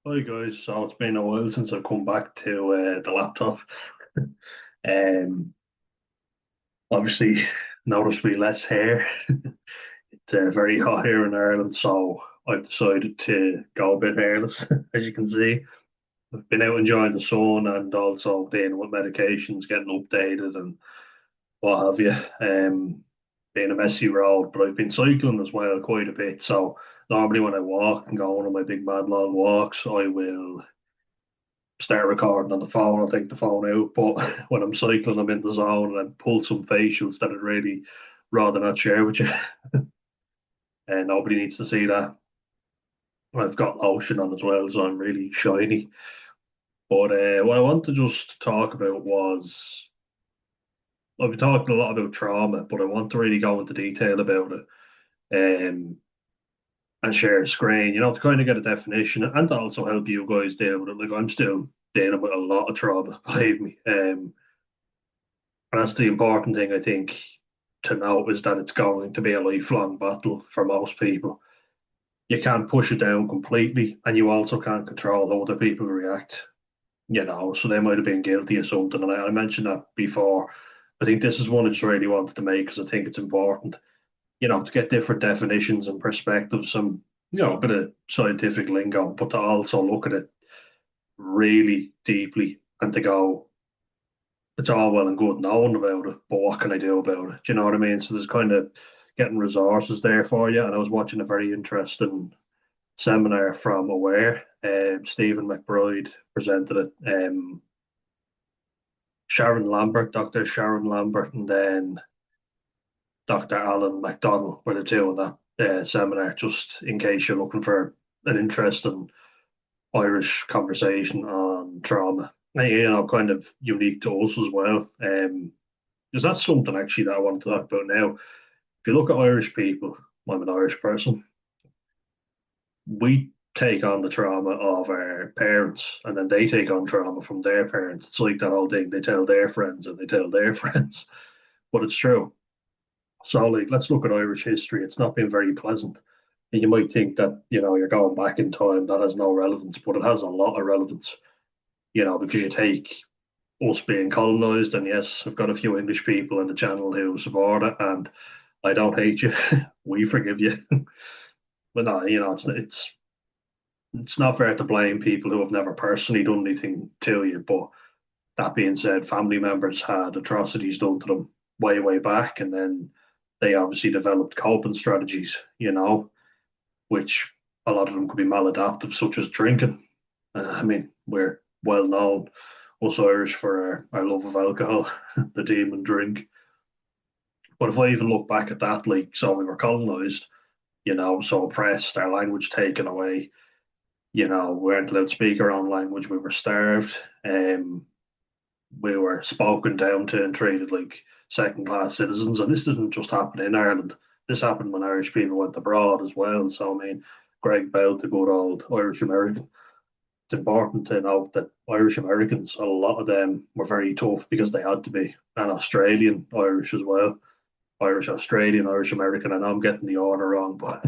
Hi guys, so it's been a while since I've come back to the laptop. Um, Obviously noticeably less hair. It's very hot here in Ireland, so I've decided to go a bit hairless. As you can see, I've been out enjoying the sun and also been with medications, getting updated and what have you. Been a messy road, but I've been cycling as well quite a bit. So normally when I walk and go on my big mad long walks, I will start recording on the phone, I'll take the phone out. But when I'm cycling, I'm in the zone and I pull some facials that I'd really rather not share with you. And nobody needs to see that. I've got lotion on as well, so I'm really shiny. But what I want to just talk about was I've been talking a lot about trauma, but I want to really go into detail about it and share a screen, to kind of get a definition and to also help you guys deal with it. Like I'm still dealing with a lot of trauma, believe me. And that's the important thing, I think, to note is that it's going to be a lifelong battle for most people. You can't push it down completely, and you also can't control how other people react. So they might have been guilty of something, and I mentioned that before. I think this is one I just really wanted to make because I think it's important, to get different definitions and perspectives, some, a bit of scientific lingo, but to also look at it really deeply and to go, it's all well and good knowing about it, but what can I do about it? Do you know what I mean? So there's kind of getting resources there for you. And I was watching a very interesting seminar from Aware. Stephen McBride presented it. Sharon Lambert, Dr. Sharon Lambert, and then Dr. Alan McDonald were the two in that seminar, just in case you're looking for an interesting Irish conversation on trauma. And, kind of unique to us as well. Because that's something actually that I want to talk about now. If you look at Irish people, I'm an Irish person, we take on the trauma of our parents and then they take on trauma from their parents. It's like that whole thing. They tell their friends and they tell their friends. But it's true. So like let's look at Irish history. It's not been very pleasant. And you might think that, you're going back in time, that has no relevance, but it has a lot of relevance, because you take us being colonized, and yes, I've got a few English people in the channel who support it, and I don't hate you. We forgive you. But no, it's not fair to blame people who have never personally done anything to you. But that being said, family members had atrocities done to them way back, and then they obviously developed coping strategies, which a lot of them could be maladaptive, such as drinking. I mean, we're well known, us Irish, for our love of alcohol, the demon drink. But if I even look back at that, like, so we were colonized, so oppressed, our language taken away, we weren't allowed to speak our own language, we were starved, we were spoken down to and treated like second class citizens. And this didn't just happen in Ireland, this happened when Irish people went abroad as well. So, I mean, Greg Bell, the good old Irish American, it's important to note that Irish Americans, a lot of them were very tough because they had to be, and Australian Irish as well. Irish Australian, Irish American. I know I'm getting the order wrong, but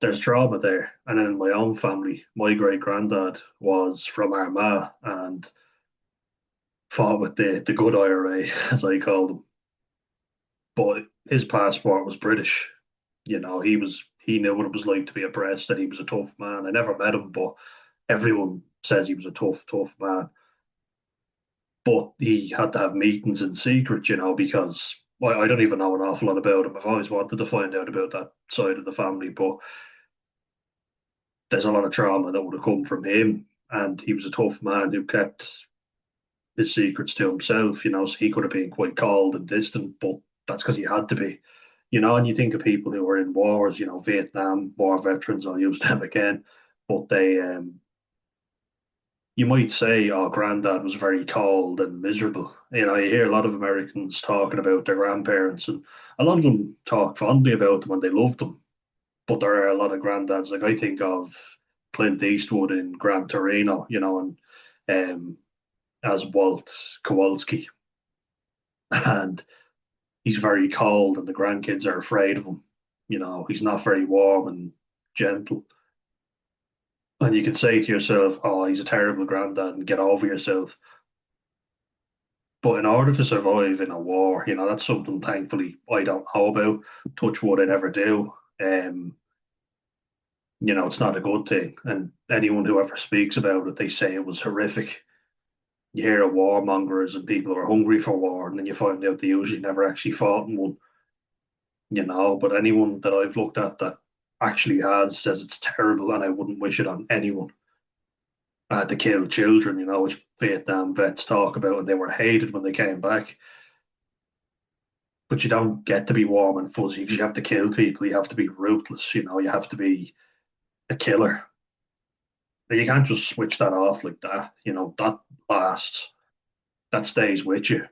there's trauma there. And then in my own family, my great granddad was from Armagh and fought with the good IRA, as I called them. But his passport was British. He knew what it was like to be oppressed, and he was a tough man. I never met him, but everyone says he was a tough man. But he had to have meetings in secret, because well, I don't even know an awful lot about him. I've always wanted to find out about that side of the family, but there's a lot of trauma that would have come from him. And he was a tough man who kept his secrets to himself, so he could have been quite cold and distant, but that's because he had to be. And you think of people who were in wars, Vietnam War veterans, I'll use them again, but you might say, oh, granddad was very cold and miserable. You hear a lot of Americans talking about their grandparents, and a lot of them talk fondly about them and they love them. But there are a lot of granddads, like I think of Clint Eastwood in Gran Torino, and as Walt Kowalski. And he's very cold, and the grandkids are afraid of him. He's not very warm and gentle. And you can say to yourself, "Oh, he's a terrible granddad," and get over yourself. But in order to survive in a war, that's something thankfully I don't know about. Touch wood, I never do. Um, it's not a good thing. And anyone who ever speaks about it, they say it was horrific. You hear of warmongers and people who are hungry for war, and then you find out they usually never actually fought in one. But anyone that I've looked at that actually has says it's terrible, and I wouldn't wish it on anyone. I had to kill children, which Vietnam vets talk about, and they were hated when they came back. But you don't get to be warm and fuzzy because you have to kill people. You have to be ruthless. You have to be a killer. And you can't just switch that off like that. That lasts. That stays with you.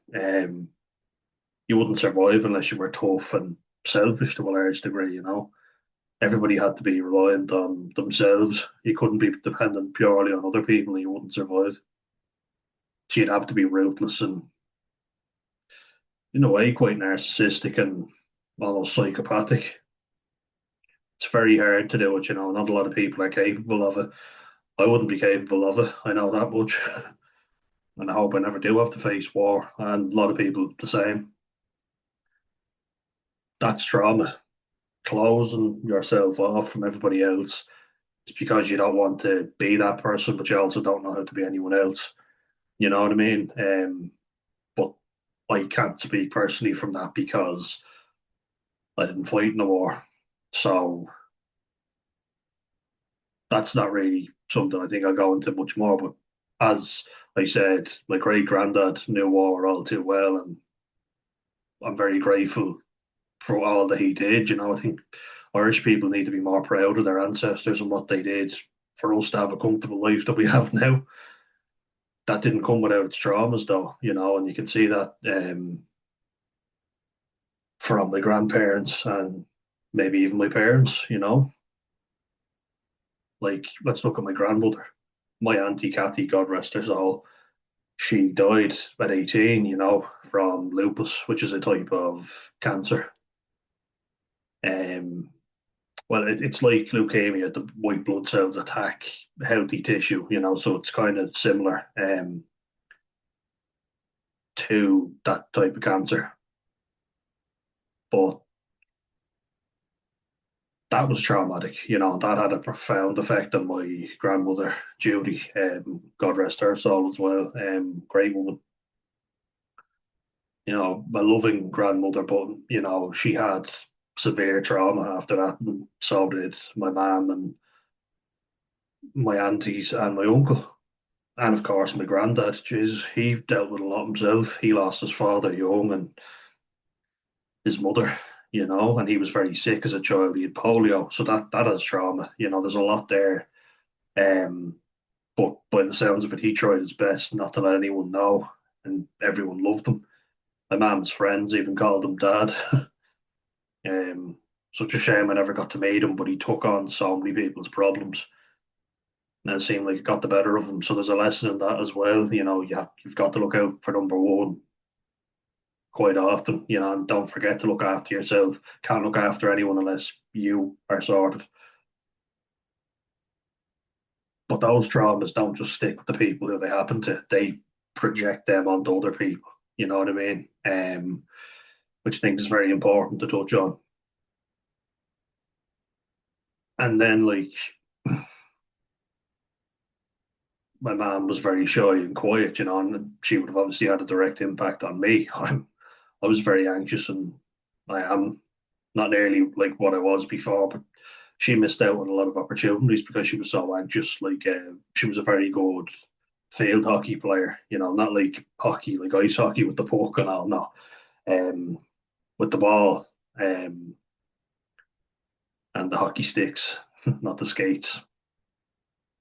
You wouldn't survive unless you were tough and selfish to a large degree. Everybody had to be reliant on themselves. You couldn't be dependent purely on other people and you wouldn't survive. So you'd have to be ruthless and, in a way, quite narcissistic and almost psychopathic. It's very hard to do it. Not a lot of people are capable of it. I wouldn't be capable of it. I know that much. And I hope I never do have to face war. And a lot of people the same. That's trauma. Closing yourself off from everybody else. It's because you don't want to be that person, but you also don't know how to be anyone else. You know what I mean? But I can't speak personally from that because I didn't fight in the war. So that's not really something I think I'll go into much more. But as I said, my great granddad knew war all too well, and I'm very grateful for all that he did. I think Irish people need to be more proud of their ancestors and what they did for us to have a comfortable life that we have now. That didn't come without its traumas, though, and you can see that from my grandparents and maybe even my parents. Like, let's look at my grandmother, my auntie Kathy, God rest her soul. She died at 18, from lupus, which is a type of cancer. Um, well, it's like leukemia. The white blood cells attack healthy tissue. So it's kind of similar to that type of cancer. But that was traumatic. That had a profound effect on my grandmother, Judy. God rest her soul as well. Great woman. My loving grandmother, but she had severe trauma after that, and so did my mum and my aunties and my uncle. And of course, my granddad, jeez, he dealt with a lot himself. He lost his father young and his mother, and he was very sick as a child. He had polio, so that has trauma. There's a lot there. Um, but by the sounds of it, he tried his best not to let anyone know, and everyone loved him. My mum's friends even called him dad. Such a shame I never got to meet him, but he took on so many people's problems, and it seemed like it got the better of him. So there's a lesson in that as well. You've got to look out for number one quite often, and don't forget to look after yourself. Can't look after anyone unless you are sorted. But those traumas don't just stick with the people who they happen to, they project them onto other people. You know what I mean? Which I think is very important to touch on. And then, like, my mom was very shy and quiet, and she would have obviously had a direct impact on me. I was very anxious, and I am not nearly like what I was before, but she missed out on a lot of opportunities because she was so anxious. Like, she was a very good field hockey player, not like hockey, like ice hockey with the puck and all, no, with the ball and the hockey sticks, not the skates.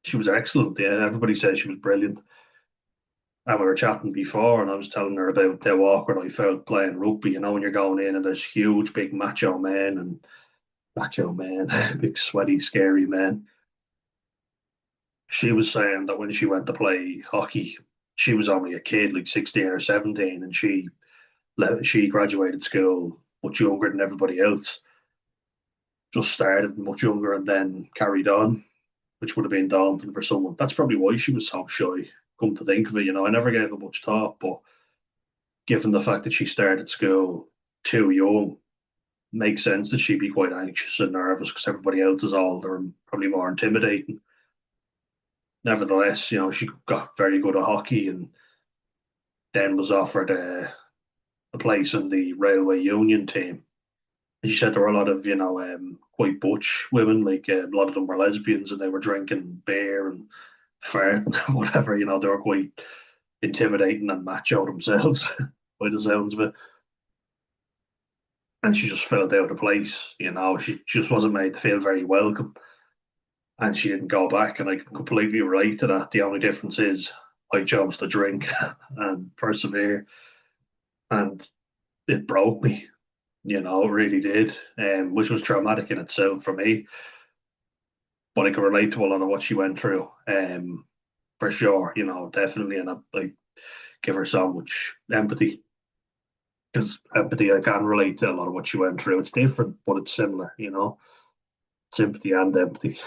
She was excellent. Yeah, everybody says she was brilliant. And we were chatting before, and I was telling her about how awkward I felt playing rugby. When you're going in and there's huge, big macho men, big sweaty, scary men. She was saying that when she went to play hockey, she was only a kid, like 16 or 17, and she graduated school much younger than everybody else. Just started much younger and then carried on. which would have been daunting for someone. That's probably why she was so shy. Come to think of it, I never gave it much thought, but given the fact that she started school too young, makes sense that she'd be quite anxious and nervous because everybody else is older and probably more intimidating. Nevertheless, she got very good at hockey and then was offered a place in the railway union team. And she said there were a lot of, quite butch women, like a lot of them were lesbians and they were drinking beer and farting, whatever, they were quite intimidating and macho themselves by the sounds of it. And she just felt out of place, she just wasn't made to feel very welcome. And she didn't go back, and I can completely relate to that. The only difference is I chose to drink and persevere, and it broke me, it really did, which was traumatic in itself for me. But I can relate to a lot of what she went through, for sure, definitely. And I give her so much empathy because empathy, I can relate to a lot of what she went through. It's different, but it's similar, sympathy and empathy.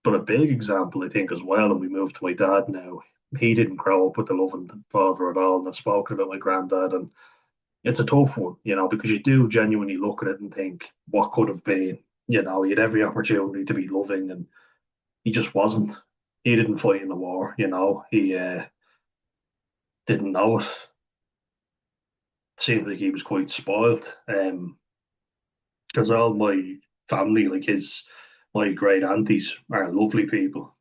But a big example, I think, as well, and we moved to my dad now. He didn't grow up with a loving father at all. And I've spoken about my granddad, and it's a tough one, because you do genuinely look at it and think, what could have been? He had every opportunity to be loving, and he just wasn't. He didn't fight in the war, he didn't know it. Seemed like he was quite spoiled. Because all my family, like my great aunties, are lovely people.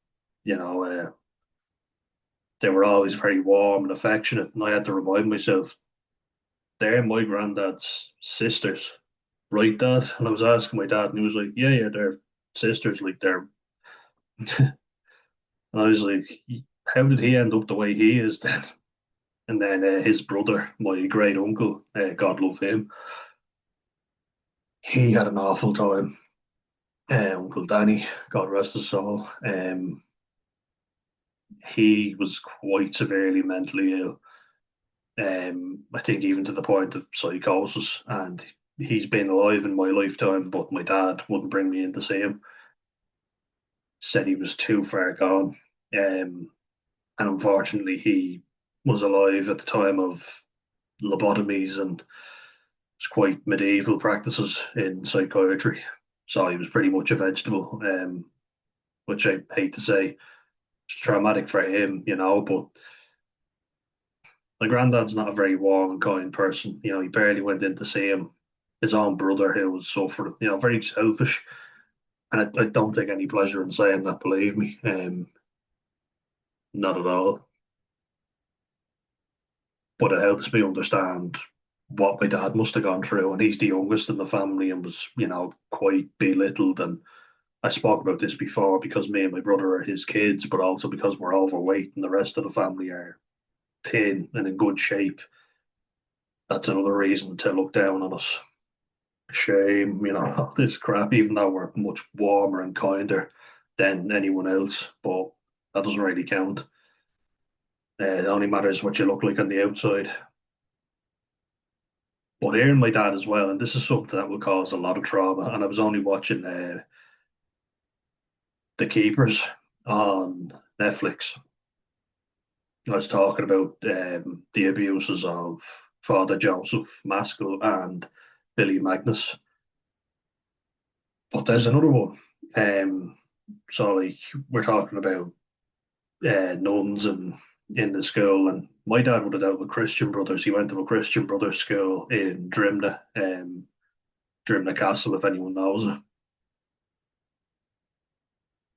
You know, uh, they were always very warm and affectionate, and I had to remind myself they're my granddad's sisters, right, Dad? And I was asking my dad, and he was like, "Yeah, yeah, they're sisters. Like they're." And I was like, "How did he end up the way he is then?" And then his brother, my great uncle, God love him, he had an awful time. Uncle Danny, God rest his soul. He was quite severely mentally ill. I think even to the point of psychosis, and he's been alive in my lifetime, but my dad wouldn't bring me in to see him. Said he was too far gone, and unfortunately, he was alive at the time of lobotomies and it's quite medieval practices in psychiatry. So he was pretty much a vegetable, which I hate to say. It's traumatic for him, but my granddad's not a very warm and kind person. He barely went in to see him. His own brother, who was suffering, very selfish. And I don't take any pleasure in saying that, believe me. Not at all. But it helps me understand what my dad must have gone through. And he's the youngest in the family and was, quite belittled. And I spoke about this before because me and my brother are his kids, but also because we're overweight and the rest of the family are thin and in good shape. That's another reason to look down on us. Shame, all this crap, even though we're much warmer and kinder than anyone else, but that doesn't really count. It only matters what you look like on the outside. But hearing my dad as well, and this is something that will cause a lot of trauma. And I was only watching The Keepers on Netflix. I was talking about the abuses of Father Joseph Maskell and Billy Magnus. But there's another one. So like we're talking about nuns and in the school, and my dad would have dealt with Christian brothers. He went to a Christian brothers school in Drimna, Drimna Castle, if anyone knows it.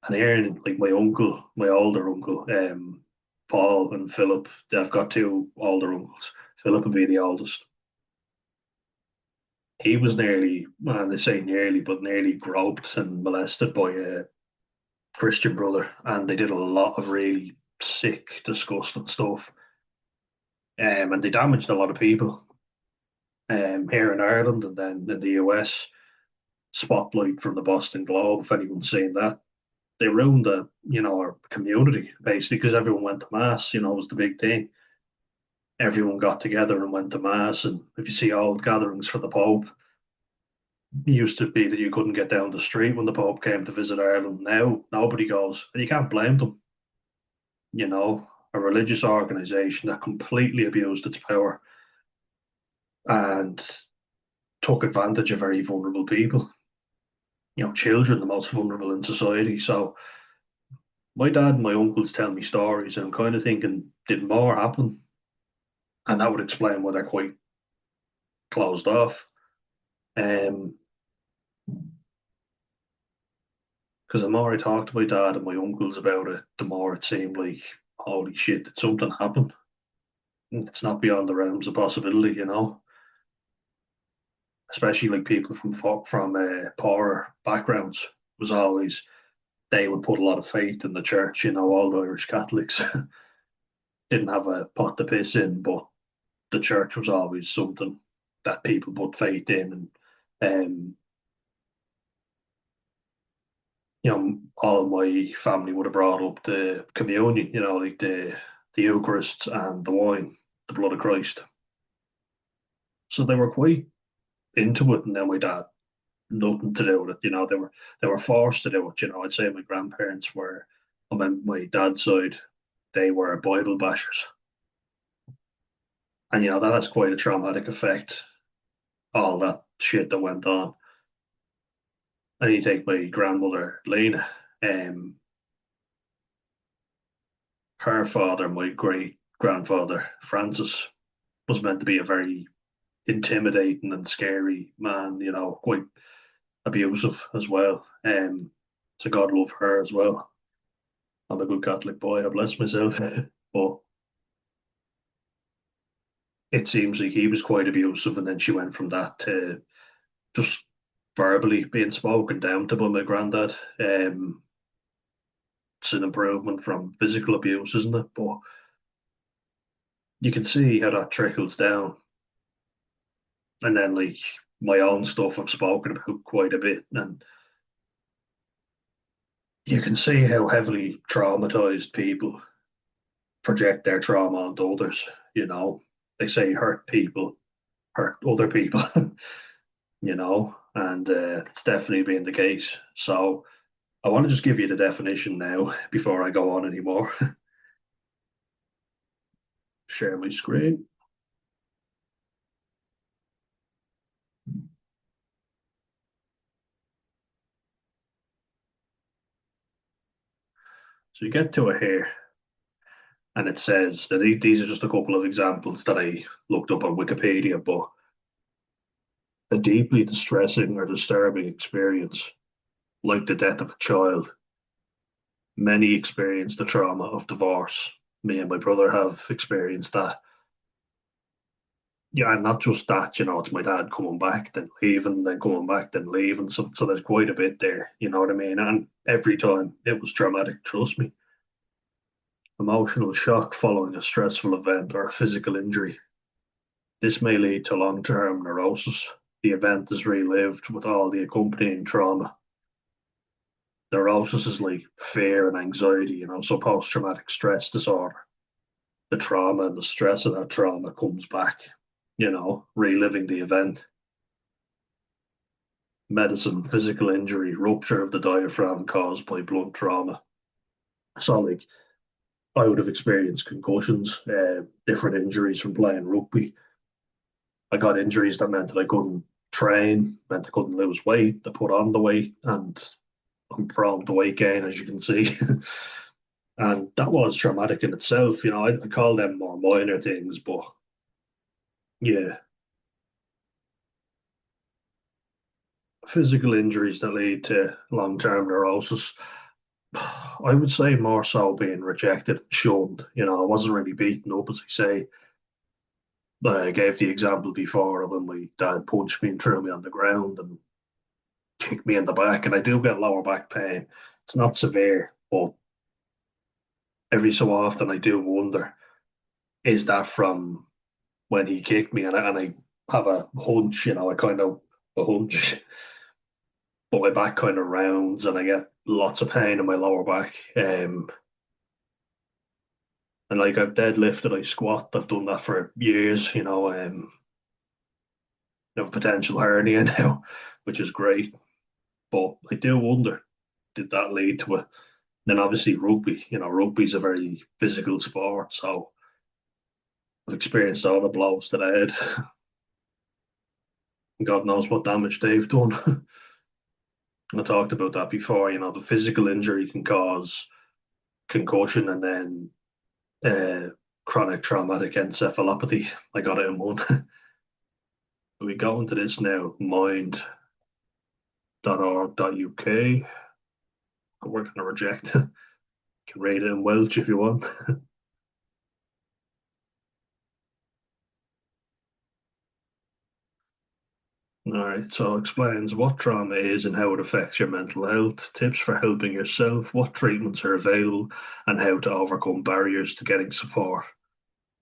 And hearing like my uncle, my older uncle, Paul and Philip, they've got two older uncles. Philip would be the oldest. He was nearly, well, they say nearly, but nearly groped and molested by a Christian brother, and they did a lot of really sick, disgusting stuff. And they damaged a lot of people here in Ireland and then in the US. Spotlight from the Boston Globe, if anyone's seen that. They ruined our community basically because everyone went to mass. Was the big thing. Everyone got together and went to mass, and if you see old gatherings for the Pope, It used to be that you couldn't get down the street when the Pope came to visit Ireland. Now nobody goes, and you can't blame them. You know, a religious organization that completely abused its power and took advantage of very vulnerable people. You know, children, the most vulnerable in society. So my dad and my uncles tell me stories, and I'm kind of thinking, did more happen? And that would explain why they're quite closed off. Um, because the more I talked to my dad and my uncles about it, the more it seemed like, holy shit, did something happen? It's not beyond the realms of possibility, you know. Especially like people from poorer backgrounds was always they would put a lot of faith in the church. You know, all the Irish Catholics didn't have a pot to piss in, but the church was always something that people put faith in, and you know, all my family would have brought up the communion. You know, like the Eucharist and the wine, the blood of Christ. So they were quite into it, and then my dad nothing to do with it. You know, they were forced to do it. You know, I'd say my grandparents were on my dad's side, they were Bible bashers, and you know that has quite a traumatic effect. All that shit that went on. And you take my grandmother Lena, um, her father, my great grandfather Francis, was meant to be a very intimidating and scary man. You know, quite abusive as well. So God love her as well. I'm a good Catholic boy. I bless myself, but it seems like he was quite abusive, and then she went from that to just verbally being spoken down to by my granddad. It's an improvement from physical abuse, isn't it? But you can see how that trickles down, and then like my own stuff I've spoken about quite a bit, and you can see how heavily traumatized people project their trauma onto others. You know, they say hurt people hurt other people. You know, and it's definitely been the case. So I want to just give you the definition now before I go on anymore. Share my screen. So you get to it here, and it says that these are just a couple of examples that I looked up on Wikipedia, but a deeply distressing or disturbing experience, like the death of a child. Many experience the trauma of divorce. Me and my brother have experienced that. Yeah, and not just that, you know, it's my dad coming back, then leaving, then coming back, then leaving. So there's quite a bit there, you know what I mean? And every time it was traumatic, trust me. Emotional shock following a stressful event or a physical injury. This may lead to long term neurosis. The event is relived with all the accompanying trauma. Neurosis is like fear and anxiety, you know, so post traumatic stress disorder. The trauma and the stress of that trauma comes back, you know, reliving the event. Medicine, physical injury, rupture of the diaphragm caused by blunt trauma. So, like, I would have experienced concussions, different injuries from playing rugby. I got injuries that meant that I couldn't train, meant I couldn't lose weight. I put on the weight, and I'm prone to weight gain, as you can see. And that was traumatic in itself. You know, I call them more minor things, but yeah, physical injuries that lead to long term neurosis. I would say more so being rejected, shunned. You know, I wasn't really beaten up, as I say. I gave the example before of when my dad punched me and threw me on the ground and kicked me in the back, and I do get lower back pain. It's not severe, but every so often I do wonder, is that from when he kicked me? And I have a hunch, you know, I kind of a hunch, but my back kind of rounds and I get lots of pain in my lower back. And like I've deadlifted, I squat, I've done that for years, you know. of potential hernia now, which is great. But I do wonder, did that lead to it? Then obviously rugby, rugby's a very physical sport, so I've experienced all the blows that I had. God knows what damage they've done. I talked about that before. The physical injury can cause concussion and then chronic traumatic encephalopathy. I got it in one. We go into this now, mind.org.uk. We're going to reject it. You can read it in Welsh if you want. All right, so it explains what trauma is and how it affects your mental health, tips for helping yourself, what treatments are available, and how to overcome barriers to getting support.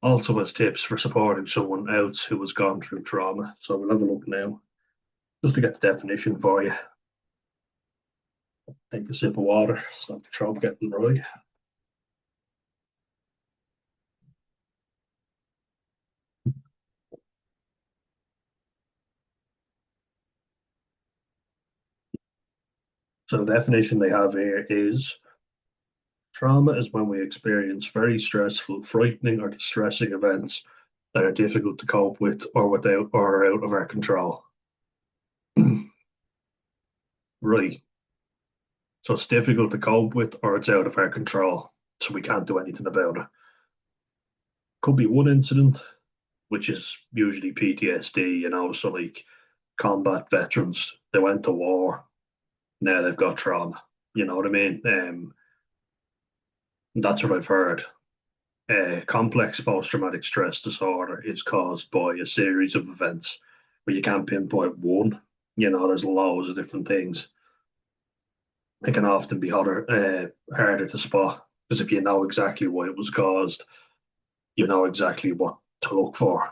Also has tips for supporting someone else who has gone through trauma. So we'll have a look now, just to get the definition for you. Take a sip of water, stop the throat getting dry. So the definition they have here is trauma is when we experience very stressful, frightening, or distressing events that are difficult to cope with or are out of our control. Right. So it's difficult to cope with or it's out of our control. So we can't do anything about it. Could be one incident, which is usually PTSD, so like combat veterans, they went to war, now they've got trauma. You know what I mean? That's what I've heard. Complex post traumatic stress disorder is caused by a series of events where you can't pinpoint one. There's loads of different things. It can often be harder to spot because if you know exactly why it was caused, you know exactly what to look for.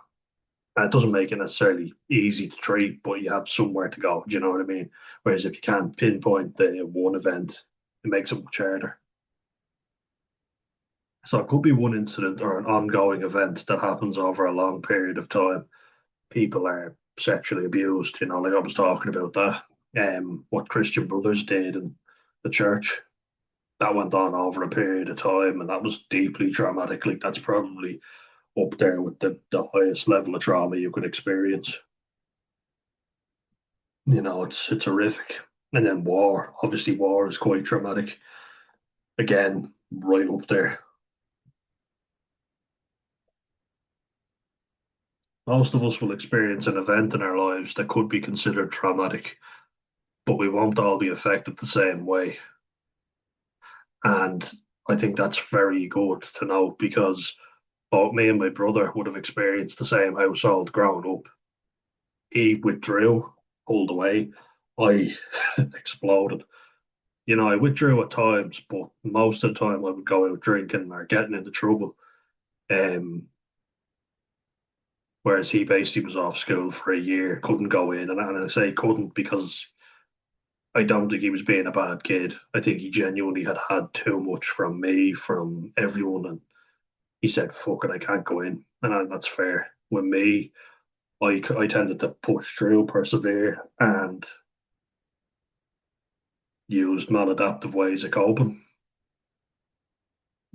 And it doesn't make it necessarily easy to treat, but you have somewhere to go. Do you know what I mean? Whereas if you can't pinpoint the one event, it makes it much harder. So it could be one incident or an ongoing event that happens over a long period of time. People are sexually abused, like I was talking about that. What Christian Brothers did in the church, that went on over a period of time, and that was deeply traumatic. Like that's probably up there with the highest level of trauma you could experience. It's horrific. And then war, obviously, war is quite traumatic. Again, right up there. Most of us will experience an event in our lives that could be considered traumatic, but we won't all be affected the same way. And I think that's very good to know because both me and my brother would have experienced the same household growing up. He withdrew, pulled away. I exploded. I withdrew at times, but most of the time I would go out drinking or getting into trouble. Um, Whereas he basically was off school for a year, couldn't go in, and I say couldn't because I don't think he was being a bad kid. I think he genuinely had had too much from me, from everyone, and he said, "Fuck it, I can't go in," and that's fair. With me, I tended to push through, persevere, and used maladaptive ways of coping.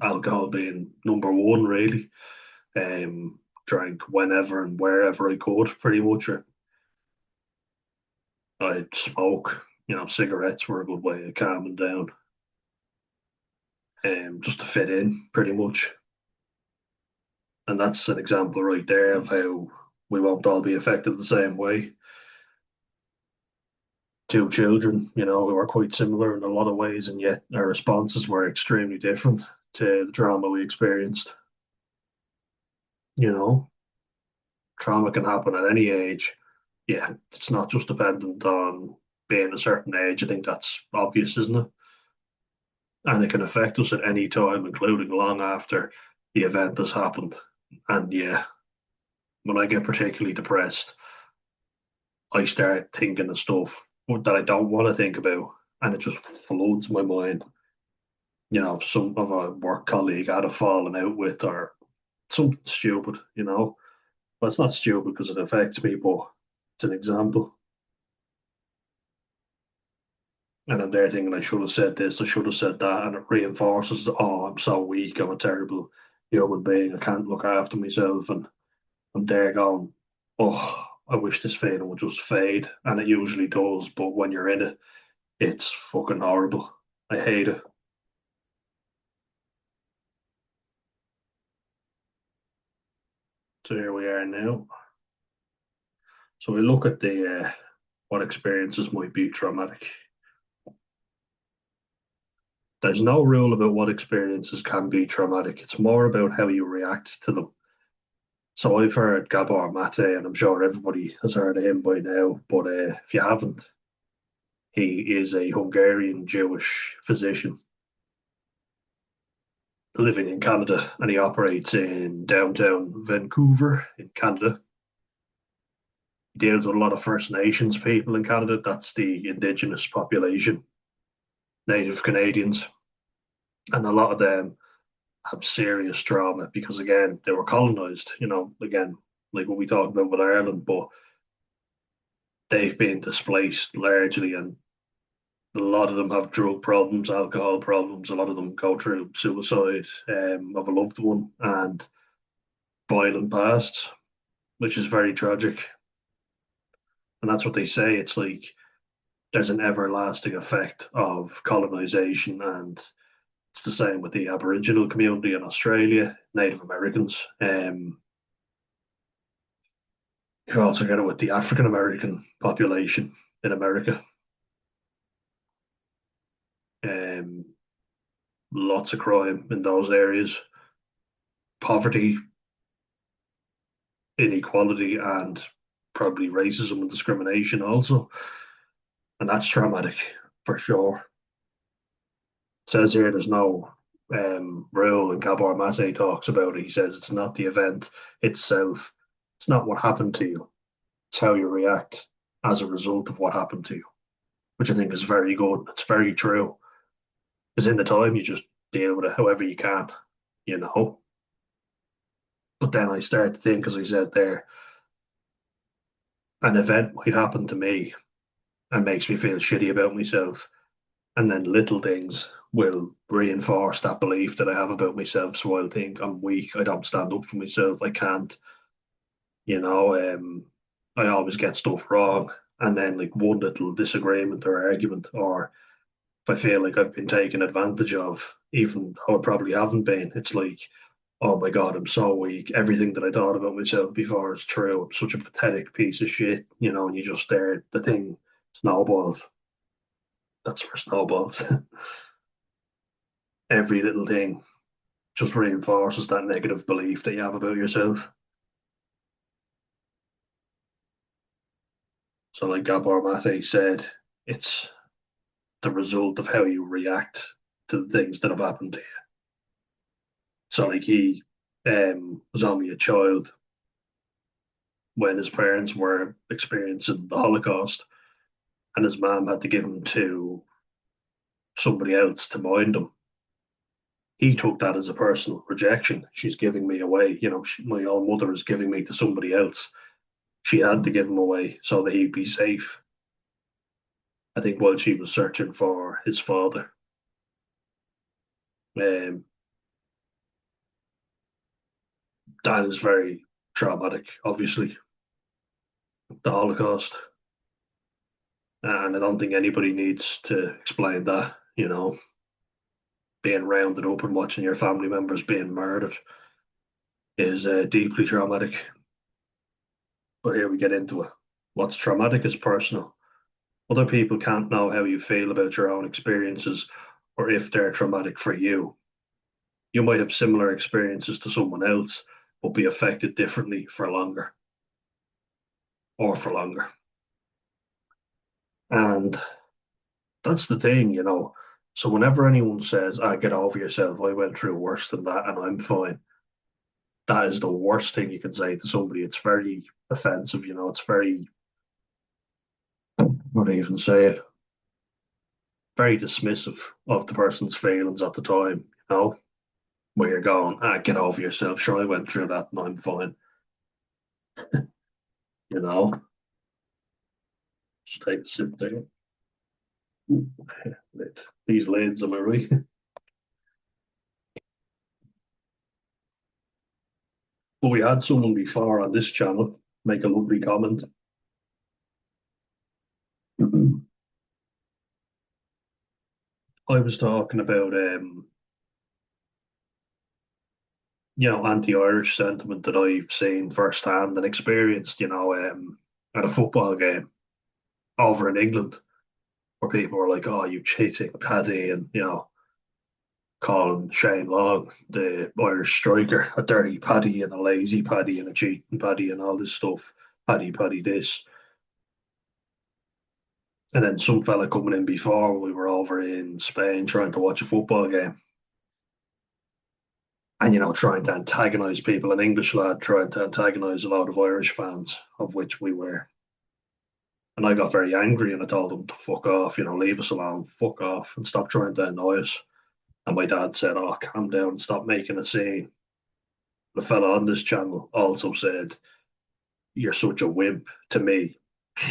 Alcohol being number one, really. Drank whenever and wherever I could, pretty much. I'd smoke. Cigarettes were a good way of calming down, just to fit in, pretty much. And that's an example right there of how we won't all be affected the same way. Two children, who are quite similar in a lot of ways, and yet our responses were extremely different to the trauma we experienced. You know, Trauma can happen at any age. Yeah, it's not just dependent on being a certain age. I think that's obvious, isn't it? And it can affect us at any time, including long after the event has happened. And yeah, when I get particularly depressed, I start thinking of stuff that I don't want to think about, and it just floods my mind. If some of a work colleague I had a falling out with, or something stupid, but it's not stupid because it affects me, but It's an example. And I'm there thinking I should have said this, I should have said that, and it reinforces, oh, I'm so weak, I'm a terrible human being, I can't look after myself, and I'm there going, oh, I wish this feeling would just fade, and it usually does. But when you're in it, it's fucking horrible. I hate it. So here we are now. So we look at the what experiences might be traumatic. There's no rule about what experiences can be traumatic. It's more about how you react to them. So I've heard Gabor Mate, and I'm sure everybody has heard of him by now. But if you haven't, he is a Hungarian Jewish physician living in Canada, and he operates in downtown Vancouver in Canada. He deals with a lot of First Nations people in Canada. That's the Indigenous population, Native Canadians, and a lot of them have serious trauma because again they were colonized. Again, like what we talked about with Ireland, but they've been displaced largely, and a lot of them have drug problems, alcohol problems. A lot of them go through suicide of a loved one and violent pasts, which is very tragic. And that's what they say. It's like there's an everlasting effect of colonization, and it's the same with the Aboriginal community in Australia, Native Americans. You also get it with the African American population in America. Um, Lots of crime in those areas, poverty, inequality, and probably racism and discrimination also. And that's traumatic for sure. It says here there's no rule, and Gabor Mate talks about it. He says it's not the event itself, it's not what happened to you, it's how you react as a result of what happened to you, which I think is very good. It's very true. Because in the time, you just deal with it however you can, you know. But then I start to think, as I said there, an event might happen to me and makes me feel shitty about myself. And then little things will reinforce that belief that I have about myself. So I'll think I'm weak, I don't stand up for myself, I can't, you know, I always get stuff wrong. And then, like, one little disagreement or argument, or if I feel like I've been taken advantage of, even though I probably haven't been, it's like, oh my God, I'm so weak. Everything that I thought about myself before is true. I'm such a pathetic piece of shit, and you just there, the thing snowballs. That's for snowballs. Every little thing just reinforces that negative belief that you have about yourself. So, like Gabor Mate said, it's the result of how you react to the things that have happened to you. So, like, he was only a child when his parents were experiencing the Holocaust, and his mom had to give him to somebody else to mind him. He took that as a personal rejection. She's giving me away. My own mother is giving me to somebody else. She had to give him away so that he'd be safe. I think while she was searching for his father. Um, that is very traumatic, obviously, the Holocaust. And I don't think anybody needs to explain that, being rounded up and watching your family members being murdered is deeply traumatic. But here we get into it. What's traumatic is personal. Other people can't know how you feel about your own experiences or if they're traumatic for you. You might have similar experiences to someone else, but be affected differently for longer or for longer. And that's the thing. So whenever anyone says, get over yourself, I went through worse than that and I'm fine, that is the worst thing you can say to somebody. It's very offensive. It's very, what do I even say it? Very dismissive of the person's feelings at the time, where you're going, get over yourself. Sure, I went through that and I'm fine, you know. Just take a sip there. Ooh, these lids, am I right? But we had someone before on this channel make a lovely comment. I was talking about anti-Irish sentiment that I've seen firsthand and experienced, at a football game over in England, where people were like, "Oh, you cheating Paddy," and calling Shane Long, the Irish striker, a dirty Paddy and a lazy Paddy and a cheating Paddy and all this stuff. Paddy, Paddy, this. And then some fella coming in before we were over in Spain trying to watch a football game. And trying to antagonize people, an English lad trying to antagonize a lot of Irish fans, of which we were. And I got very angry and I told him to fuck off, leave us alone, fuck off, and stop trying to annoy us. And my dad said, "Oh, calm down, stop making a scene." The fella on this channel also said, "You're such a wimp to me."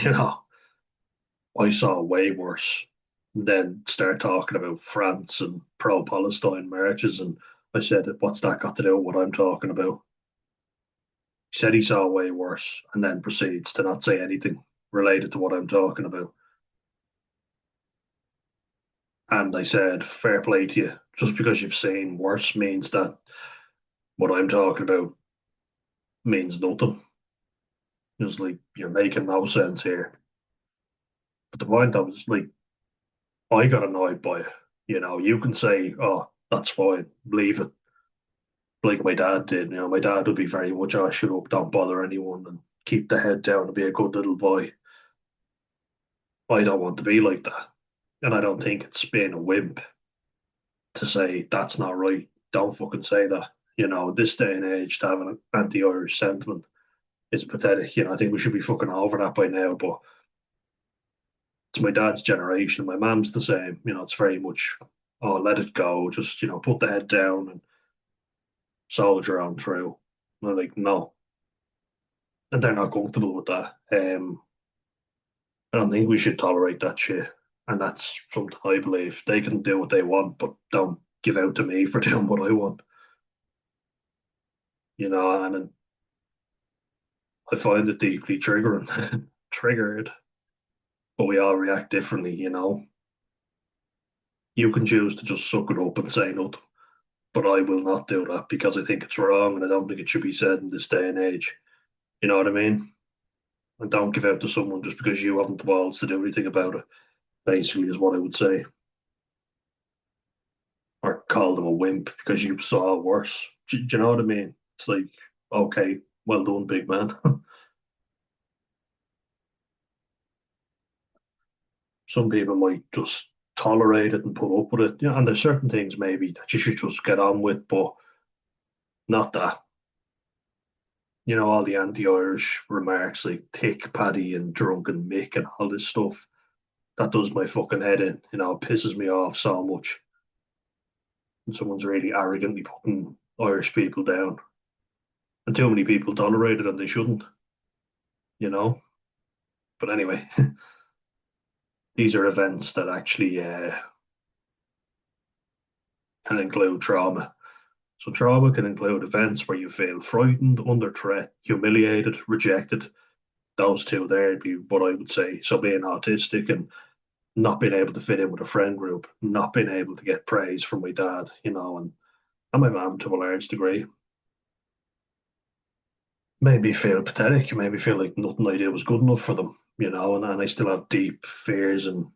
You know, I saw way worse. And then start talking about France and pro-Palestine marches, and I said, "What's that got to do with what I'm talking about?" He said he saw way worse, and then proceeds to not say anything related to what I'm talking about. And I said, "Fair play to you. Just because you've seen worse means that what I'm talking about means nothing. It's like you're making no sense here." But the point I was like, I got annoyed by it. You can say, "Oh, that's fine, leave it," like my dad did. My dad would be very much, "Oh, shut up, don't bother anyone, and keep the head down and be a good little boy." I don't want to be like that. And I don't think it's being a wimp to say that's not right. Don't fucking say that. This day and age, to have an anti-Irish sentiment is pathetic. I think we should be fucking over that by now. But it's my dad's generation. My mom's the same. It's very much, "Oh, let it go. Just, put the head down and soldier on through." And I'm like, no. And they're not comfortable with that. I don't think we should tolerate that shit. And that's something I believe. They can do what they want, but don't give out to me for doing what I want. And I find it deeply triggering, triggered, but we all react differently. You can choose to just suck it up and say nothing, but I will not do that because I think it's wrong and I don't think it should be said in this day and age. You know what I mean? And don't give out to someone just because you haven't the balls to do anything about it, basically, is what I would say. Or call them a wimp because you saw worse. Do you know what I mean? It's like, okay, well done, big man. Some people might just tolerate it and put up with it. And there's certain things maybe that you should just get on with, but not that. All the anti-Irish remarks like thick Paddy and drunken Mick and all this stuff. That does my fucking head in. It pisses me off so much. And someone's really arrogantly putting Irish people down. And too many people tolerate it and they shouldn't, you know? But anyway, these are events that actually can include trauma. So, trauma can include events where you feel frightened, under threat, humiliated, rejected. Those two there would be what I would say. So, being autistic and not being able to fit in with a friend group, not being able to get praise from my dad, and my mum to a large degree. Made me feel pathetic, made me feel like nothing I did was good enough for them, and I still have deep fears and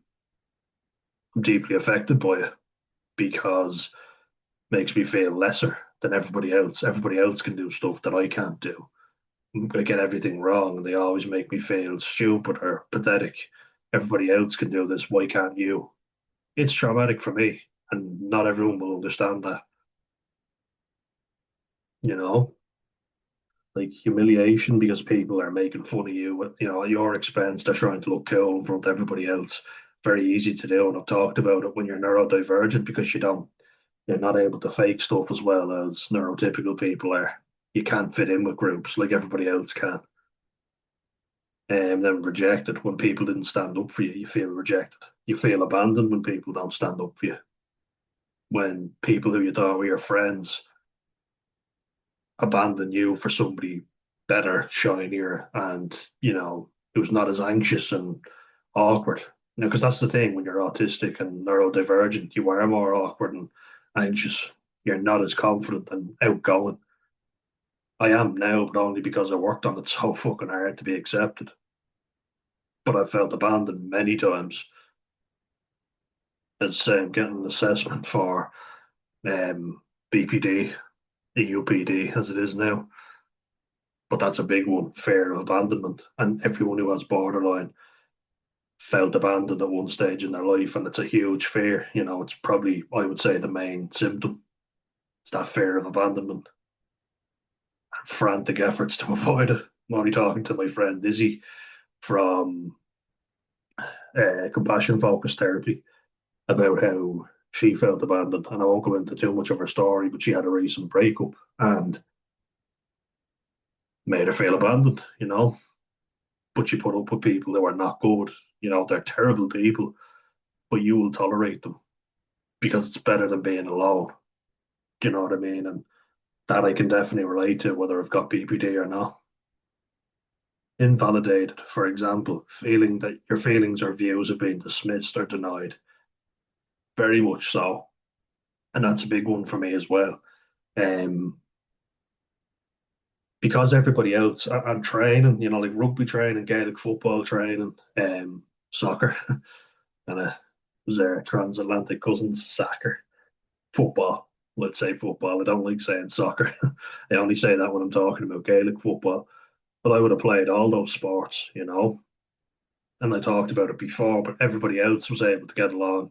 I'm deeply affected by it because it makes me feel lesser than everybody else. Everybody else can do stuff that I can't do. I get everything wrong and they always make me feel stupid or pathetic. Everybody else can do this, why can't you? It's traumatic for me, and not everyone will understand that, you know, like humiliation because people are making fun of you, at your expense. They're trying to look cool in front of everybody else. Very easy to do, and I've talked about it when you're neurodivergent because you're not able to fake stuff as well as neurotypical people are. You can't fit in with groups like everybody else can. and then rejected when people didn't stand up for you. You feel rejected. You feel abandoned when people don't stand up for you. When people who you thought were your friends abandon you for somebody better, shinier, and who's not as anxious and awkward. Because that's the thing when you're autistic and neurodivergent, you are more awkward and anxious. You're not as confident and outgoing. I am now, but only because I worked on it so fucking hard to be accepted. But I felt abandoned many times. As getting an assessment for BPD, EUPD as it is now. But that's a big one, fear of abandonment. And everyone who has borderline felt abandoned at one stage in their life, and it's a huge fear. It's probably, I would say, the main symptom. It's that fear of abandonment and frantic efforts to avoid it. I'm only talking to my friend Izzy from compassion focused therapy about how she felt abandoned. And I won't go into too much of her story, but she had a recent breakup and made her feel abandoned. But you put up with people who are not good. They're terrible people, but you will tolerate them because it's better than being alone. Do you know what I mean? And that I can definitely relate to, whether I've got BPD or not. Invalidated, for example, feeling that your feelings or views have been dismissed or denied. Very much so. And that's a big one for me as well. Um, because everybody else, I'm training, like rugby training, Gaelic football training, soccer, and was there transatlantic cousins, soccer, football. Let's say football. I don't like saying soccer. I only say that when I'm talking about Gaelic football. But I would have played all those sports. And I talked about it before, but everybody else was able to get along.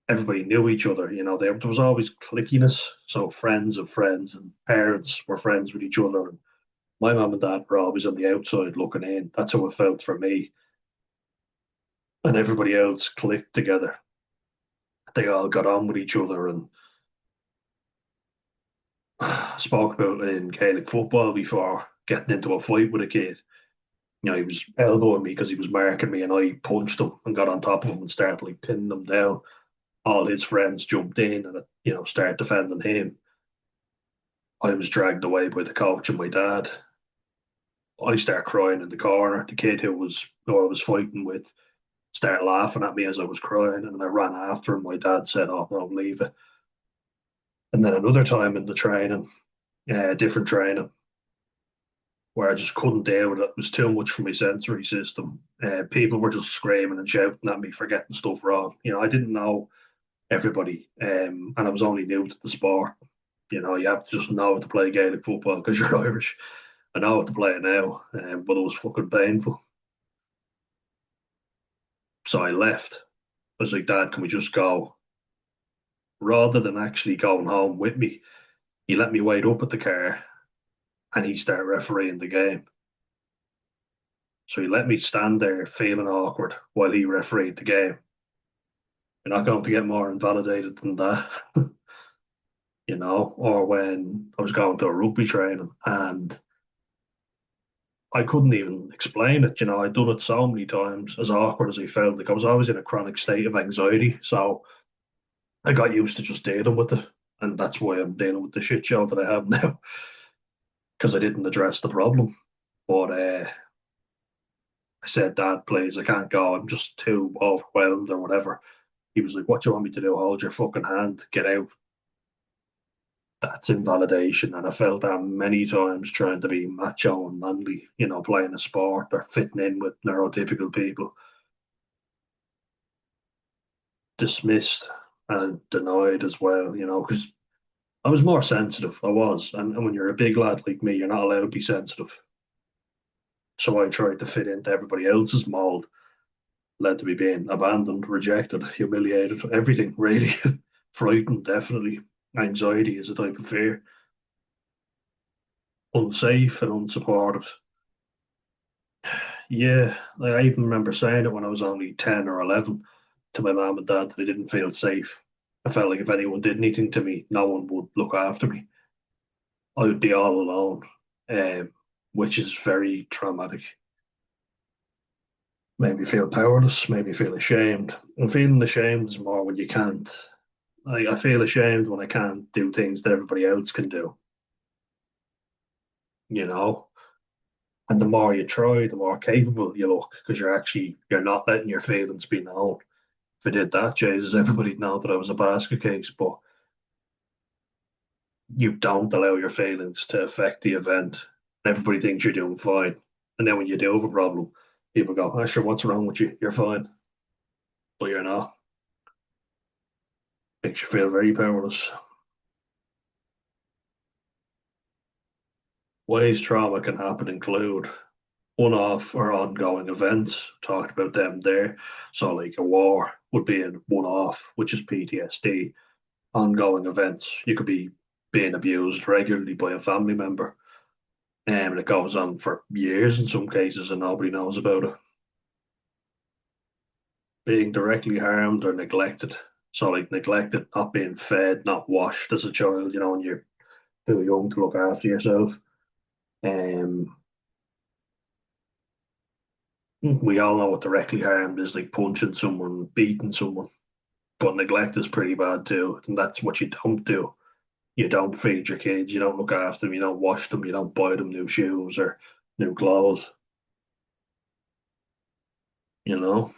Everybody knew each other. There was always clickiness. So friends of friends and parents were friends with each other. And my mum and dad were always on the outside looking in. That's how it felt for me. And everybody else clicked together. They all got on with each other and spoke about in Gaelic football before getting into a fight with a kid. He was elbowing me because he was marking me, and I punched him and got on top of him and started like pinning him down. All his friends jumped in and started defending him. I was dragged away by the coach and my dad. I start crying in the corner. The kid who I was fighting with started laughing at me as I was crying, and I ran after him. My dad said, "Oh no, leave it." And then another time in the training, different training, where I just couldn't deal with it. It was too much for my sensory system. People were just screaming and shouting at me for getting stuff wrong. I didn't know everybody, and I was only new to the sport. You have to just know how to play Gaelic football because you're Irish. I know how to play it now, but it was fucking painful. So I left. I was like, Dad, can we just go? Rather than actually going home with me, he let me wait up at the car and he started refereeing the game. So he let me stand there feeling awkward while he refereed the game. You're not going to get more invalidated than that, Or when I was going to a rugby training and I couldn't even explain it. I'd done it so many times, as awkward as I felt. Like I was always in a chronic state of anxiety. So I got used to just dealing with it. And that's why I'm dealing with the shit show that I have now, because I didn't address the problem. But I said, Dad, please, I can't go. I'm just too overwhelmed or whatever. He was like, what do you want me to do? Hold your fucking hand, get out. That's invalidation. And I felt that many times trying to be macho and manly, playing a sport or fitting in with neurotypical people, dismissed and denied as well, because I was more sensitive. I was. And when you're a big lad like me, you're not allowed to be sensitive. So I tried to fit into everybody else's mold, led to me being abandoned, rejected, humiliated, everything really. Frightened, definitely. Anxiety is a type of fear. Unsafe and unsupported. Yeah, like I even remember saying it when I was only 10 or 11 to my mum and dad that I didn't feel safe. I felt like if anyone did anything to me, no one would look after me. I would be all alone, which is very traumatic. Maybe feel powerless, maybe feel ashamed. And feeling ashamed is more when you can't. I feel ashamed when I can't do things that everybody else can do, you know? And the more you try, the more capable you look because you're not letting your feelings be known. If I did that, Jesus, everybody'd know that I was a basket case, but you don't allow your feelings to affect the event. Everybody thinks you're doing fine. And then when you do have a problem, people go, oh, sure, what's wrong with you? You're fine. But you're not. Makes you feel very powerless. Ways trauma can happen include one off or ongoing events. Talked about them there. So, like a war would be a one off, which is PTSD. Ongoing events, you could be being abused regularly by a family member, and it goes on for years in some cases, and nobody knows about it. Being directly harmed or neglected. So, like neglected, not being fed, not washed as a child, when you're too young to look after yourself. Um, we all know what directly harmed is, like punching someone, beating someone. But neglect is pretty bad too, and that's what you don't do. You don't feed your kids, you don't look after them, you don't wash them, you don't buy them new shoes or new clothes, you know,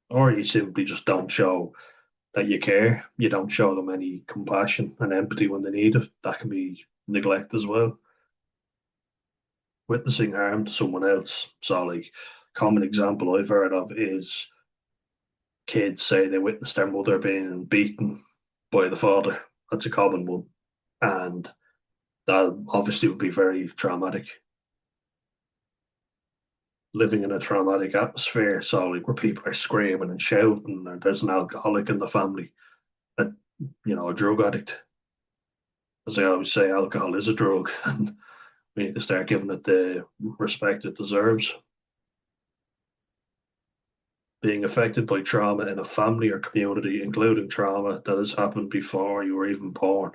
or you simply just don't show that you care. You don't show them any compassion and empathy when they need it. That can be neglect as well. Witnessing harm to someone else. So, like, common example I've heard of is kids say they witnessed their mother being beaten by the father. That's a common one. And that obviously would be very traumatic. Living in a traumatic atmosphere, so like where people are screaming and shouting, and there's an alcoholic in the family, that a drug addict. As I always say, alcohol is a drug, and we need to start giving it the respect it deserves. Being affected by trauma in a family or community, including trauma that has happened before you were even born.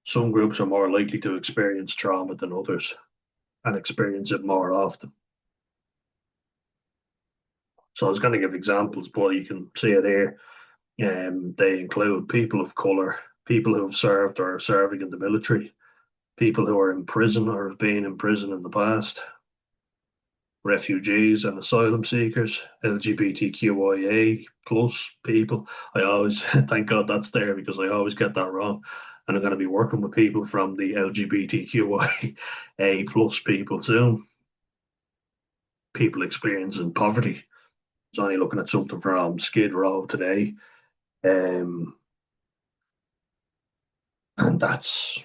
Some groups are more likely to experience trauma than others and experience it more often. So I was going to give examples, but you can see it here. They include people of colour, people who have served or are serving in the military, people who are in prison or have been in prison in the past, refugees and asylum seekers, LGBTQIA plus people. I always thank God that's there because I always get that wrong. And I'm going to be working with people from the LGBTQIA plus people soon. People experiencing poverty. I was only looking at something from Skid Row today. Um, and that's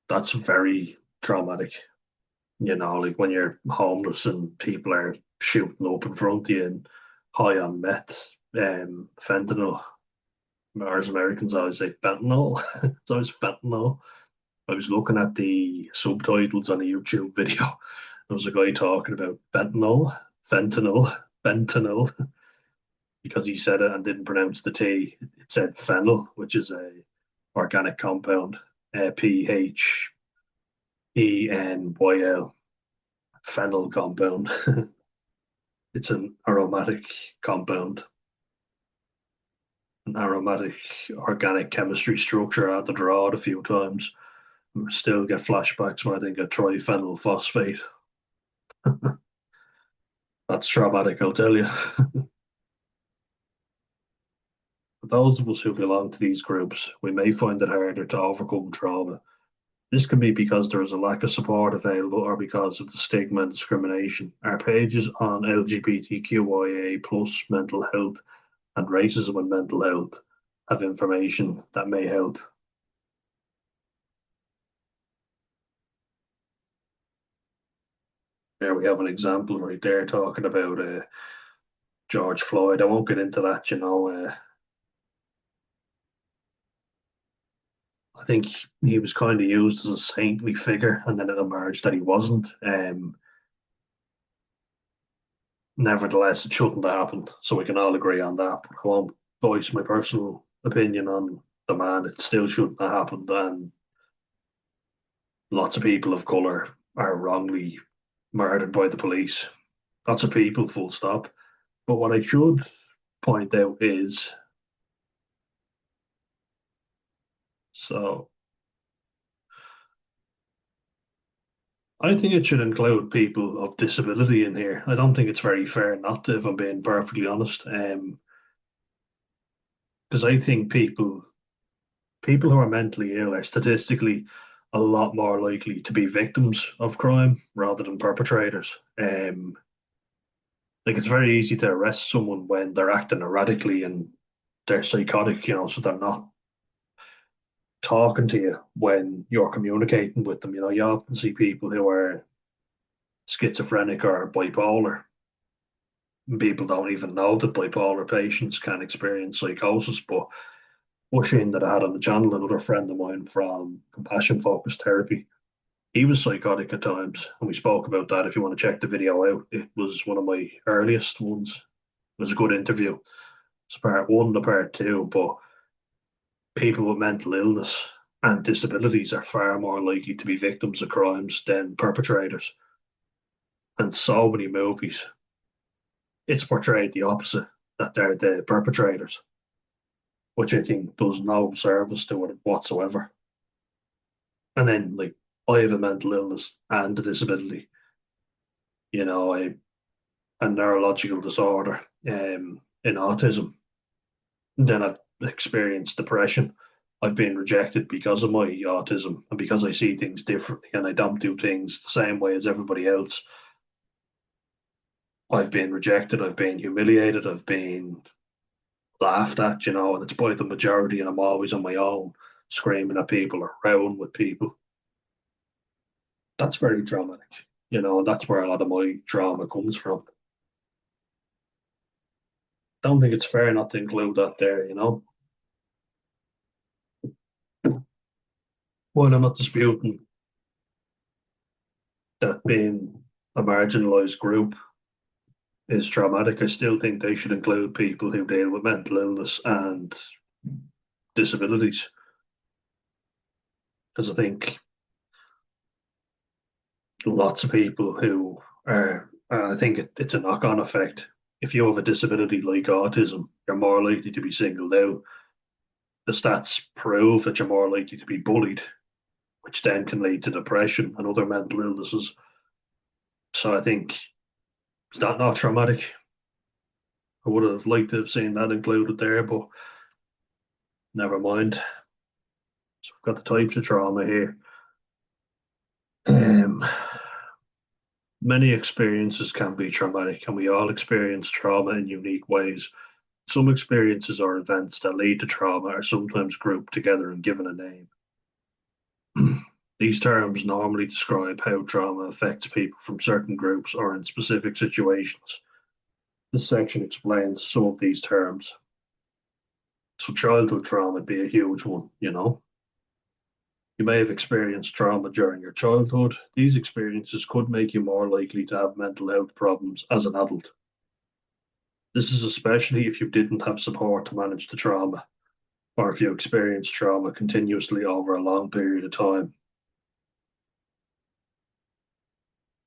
very traumatic. Like when you're homeless and people are shooting up in front of you and high on meth, fentanyl, or as Americans always say, fentanyl. It's always fentanyl. I was looking at the subtitles on a YouTube video. There was a guy talking about fentanyl, fentanyl, because he said it and didn't pronounce the T. It said phenyl, which is a organic compound, PHENYL, phenyl compound. It's an aromatic compound, an aromatic organic chemistry structure. I had to draw it a few times. I still get flashbacks when I think of triphenyl phosphate. That's traumatic, I'll tell you. For those of us who belong to these groups, we may find it harder to overcome trauma. This can be because there is a lack of support available or because of the stigma and discrimination. Our pages on LGBTQIA plus mental health and racism and mental health have information that may help. There we have an example right there talking about George Floyd. I won't get into that. I think he was kind of used as a saintly figure, and then it emerged that he wasn't. Nevertheless, it shouldn't have happened, so we can all agree on that. But I won't voice my personal opinion on the man. It still shouldn't have happened, and lots of people of color are wrongly murdered by the police. lots of people, full stop. But what I should point out is, so I think it should include people of disability in here. I don't think it's very fair not to, if I'm being perfectly honest. Because I think people who are mentally ill are statistically a lot more likely to be victims of crime rather than perpetrators. Like it's very easy to arrest someone when they're acting erratically and they're psychotic, so they're not talking to you when you're communicating with them. You often see people who are schizophrenic or bipolar. People don't even know that bipolar patients can experience psychosis, but Washing that I had on the channel, another friend of mine from compassion focused therapy, he was psychotic at times, and we spoke about that. If you want to check the video out, it was one of my earliest ones. It was a good interview. It's part one to part two, but people with mental illness and disabilities are far more likely to be victims of crimes than perpetrators. And so many movies, it's portrayed the opposite, that they're the perpetrators, which I think does no service to it whatsoever. And then, like, I have a mental illness and a disability, I a neurological disorder, in autism. Then I've experienced depression. I've been rejected because of my autism and because I see things differently and I don't do things the same way as everybody else. I've been rejected, I've been humiliated, I've been laughed at, and it's by the majority, and I'm always on my own, screaming at people or rowing with people. That's very traumatic, and that's where a lot of my trauma comes from. Don't think it's fair not to include that there. While I'm not disputing that being a marginalised group is traumatic, I still think they should include people who deal with mental illness and disabilities. Because I think lots of people who are, I think it's a knock on effect. If you have a disability like autism, you're more likely to be singled out. The stats prove that you're more likely to be bullied, which then can lead to depression and other mental illnesses. So I think, is that not traumatic? I would have liked to have seen that included there, but never mind. So we've got the types of trauma here. Um, Many experiences can be traumatic, and we all experience trauma in unique ways. Some experiences or events that lead to trauma are sometimes grouped together and given a name. These terms normally describe how trauma affects people from certain groups or in specific situations. This section explains some of these terms. So, childhood trauma would be a huge one. You may have experienced trauma during your childhood. These experiences could make you more likely to have mental health problems as an adult. This is especially if you didn't have support to manage the trauma, or if you experienced trauma continuously over a long period of time.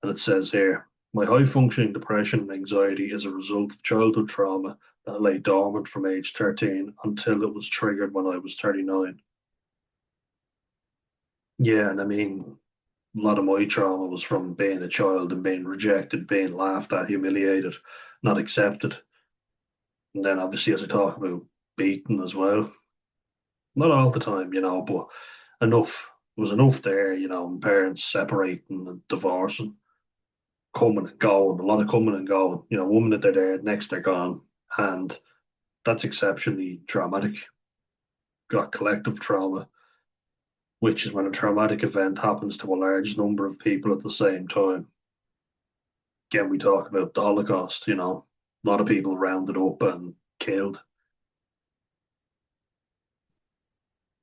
And it says here, my high functioning depression and anxiety is a result of childhood trauma that lay dormant from age 13 until it was triggered when I was 39. Yeah, and I mean, a lot of my trauma was from being a child and being rejected, being laughed at, humiliated, not accepted. And then obviously, as I talk about, beaten as well. Not all the time, but enough. There was enough there, parents separating and divorcing, coming and going, a lot of coming and going. One minute they're there, next they're gone. And that's exceptionally traumatic. Got collective trauma, which is when a traumatic event happens to a large number of people at the same time. Again, we talk about the Holocaust, a lot of people rounded up and killed.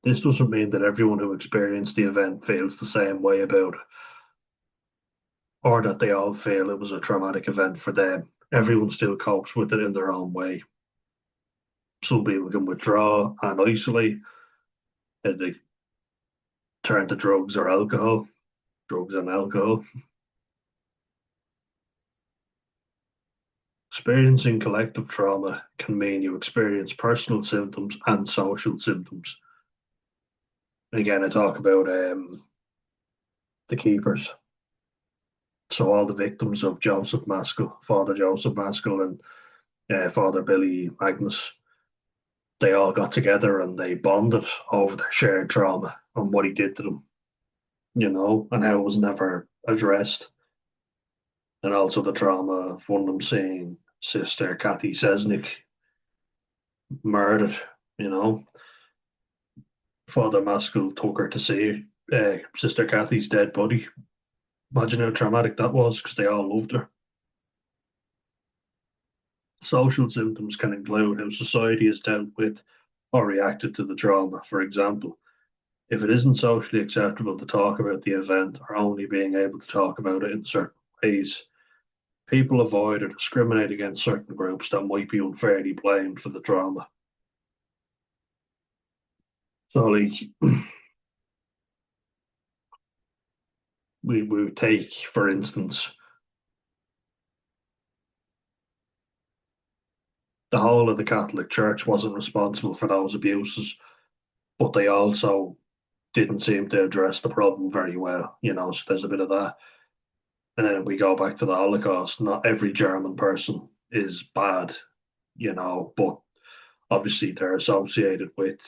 This doesn't mean that everyone who experienced the event feels the same way about it, or that they all feel it was a traumatic event for them. Everyone still copes with it in their own way. Some people can withdraw and isolate, and they turn to drugs and alcohol. Experiencing collective trauma can mean you experience personal symptoms and social symptoms. Again, I talk about the keepers. So all the victims of Joseph Maskell, Father Joseph Maskell, and Father Billy Magnus, they all got together and they bonded over their shared trauma and what he did to them, and how it was never addressed. And also the trauma of one of them seeing Sister Kathy Sesnick murdered, you know. Father Maskell took her to see Sister Kathy's dead body. Imagine how traumatic that was because they all loved her. Social symptoms can include how society has dealt with or reacted to the trauma. For example, if it isn't socially acceptable to talk about the event or only being able to talk about it in certain ways, people avoid or discriminate against certain groups that might be unfairly blamed for the trauma. So, like, we take, for instance, the whole of the Catholic Church wasn't responsible for those abuses, but they also didn't seem to address the problem very well, so there's a bit of that. And then we go back to the Holocaust. Not every German person is bad, but obviously they're associated with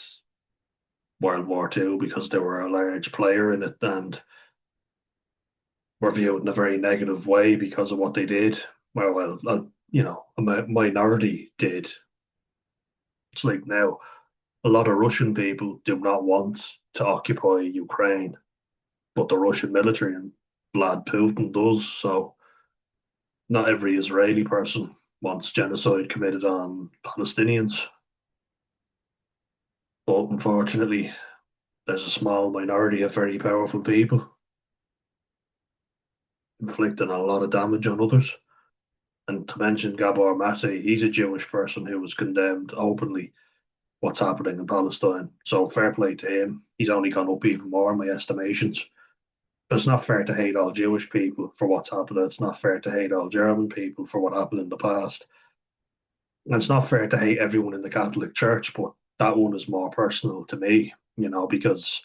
World War II because they were a large player in it and were viewed in a very negative way because of what they did. A minority did. It's like now a lot of Russian people do not want to occupy Ukraine, but the Russian military and Vlad Putin does. So not every Israeli person wants genocide committed on Palestinians. But unfortunately, there's a small minority of very powerful people inflicting a lot of damage on others. And to mention Gabor Mate, he's a Jewish person who was condemned openly what's happening in Palestine. So fair play to him. He's only gone up even more in my estimations. But it's not fair to hate all Jewish people for what's happening. It's not fair to hate all German people for what happened in the past. And it's not fair to hate everyone in the Catholic Church, but that one is more personal to me, because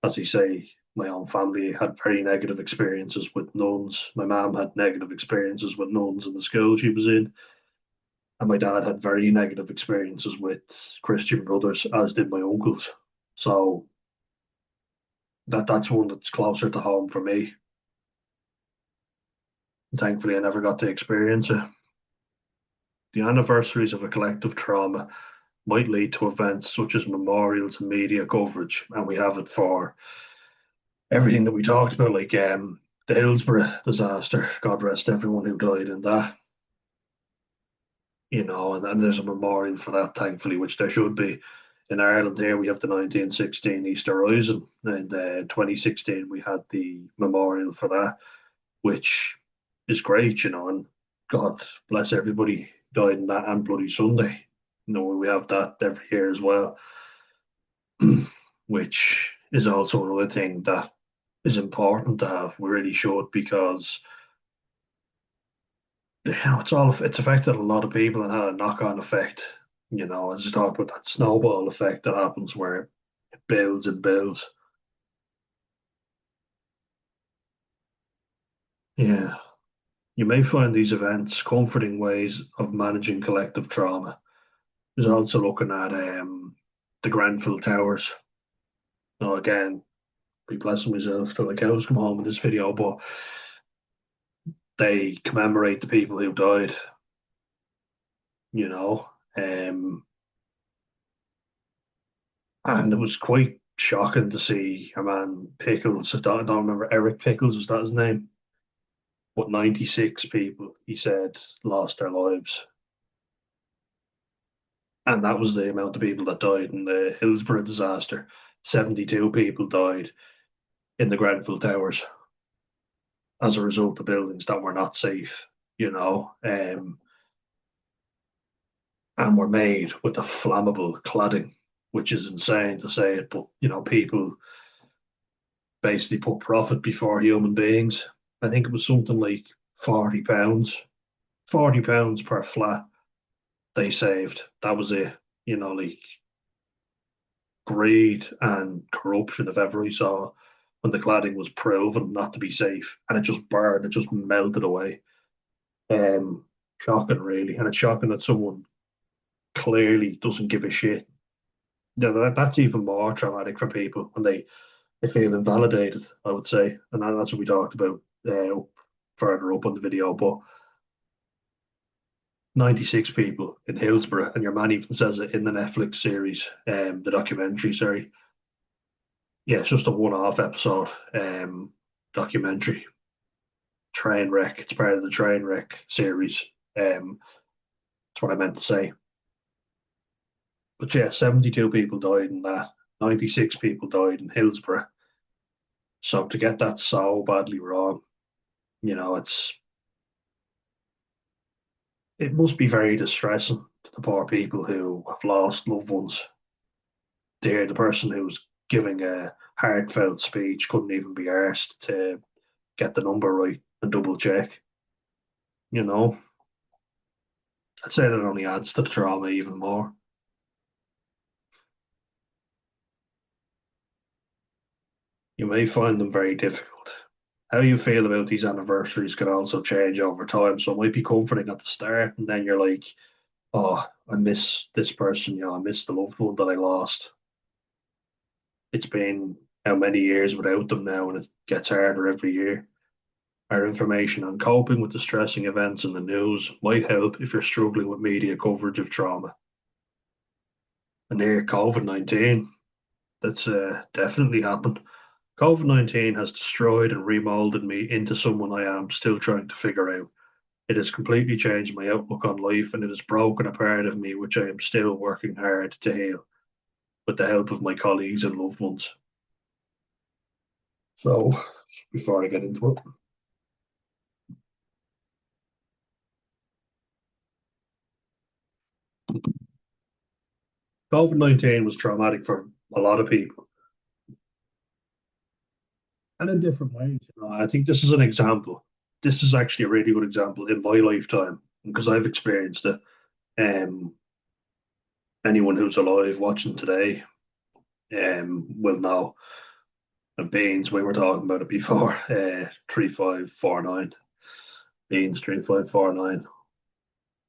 as you say, my own family had very negative experiences with nuns. My mom had negative experiences with nuns in the school she was in. And my dad had very negative experiences with Christian brothers, as did my uncles. So that's one that's closer to home for me. And thankfully, I never got to experience it. The anniversaries of a collective trauma might lead to events such as memorials and media coverage, and we have it for everything that we talked about, like the Hillsborough disaster. God rest everyone who died in that. And there's a memorial for that, thankfully, which there should be. In Ireland, here we have the 1916 Easter Rising, and 2016 we had the memorial for that, which is great, and God bless everybody died in that and Bloody Sunday. We have that every year as well, which is also another thing that is important to have. We really should because it's affected a lot of people and had a knock-on effect. I just talked about that snowball effect that happens where it builds and builds. Yeah, you may find these events comforting ways of managing collective trauma. There's also looking at the Grenfell Towers. Now, again, be blessing myself till the cows come home in this video, but they commemorate the people who died. You know, um, and it was quite shocking to see a man Pickles. I don't remember Eric Pickles, was that his name? But 96 people, he said, lost their lives, and that was the amount of people that died in the Hillsborough disaster. 72 people died in the Grenfell Towers as a result of buildings that were not safe. And were made with a flammable cladding, which is insane to say it, but people basically put profit before human beings. I think it was something like £40 £40 per flat they saved. That was it. Like greed and corruption, if ever we saw, when the cladding was proven not to be safe and it just burned, it just melted away. Um, Shocking, really. And it's shocking that someone clearly doesn't give a shit. That's even more traumatic for people when they feel invalidated, I would say. And that's what we talked about further up on the video. But 96 people in Hillsborough, and your man even says it in the Netflix series, the documentary, sorry. Yeah, it's just a one off episode documentary. Train wreck. It's part of the train wreck series. That's what I meant to say. But yeah, 72 people died in that. 96 people died in Hillsborough. So to get that so badly wrong, it's it must be very distressing to the poor people who have lost loved ones. There, the person who's giving a heartfelt speech couldn't even be asked to get the number right and double check. You know, I'd say that only adds to the trauma even more. You may find them very difficult. How you feel about these anniversaries can also change over time. So it might be comforting at the start, and then you're like, oh, I miss this person. I miss the loved one that I lost. It's been how many years without them now, and it gets harder every year. Our information on coping with distressing events in the news might help if you're struggling with media coverage of trauma. And here, COVID-19, that's definitely happened. COVID-19 has destroyed and remolded me into someone I am still trying to figure out. It has completely changed my outlook on life and it has broken a part of me which I am still working hard to heal with the help of my colleagues and loved ones. So, before I get into it, COVID-19 was traumatic for a lot of people and in different ways. I think this is an example. This is actually a really good example in my lifetime because I've experienced it. Um, Anyone who's alive watching today will know. And Beans, we were talking about it before. 3549. Beans 3549.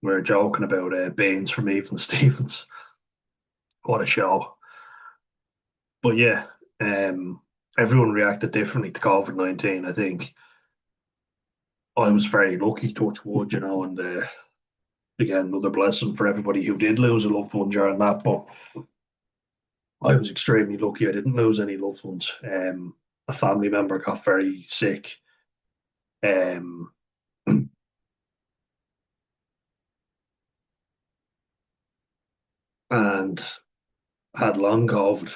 We were joking about Beans from Even Stevens. What a show! But yeah, everyone reacted differently to COVID-19. I think I was very lucky, touch wood, and again, another blessing for everybody who did lose a loved one during that. But I was extremely lucky. I didn't lose any loved ones. A family member got very sick, um, and had long COVID.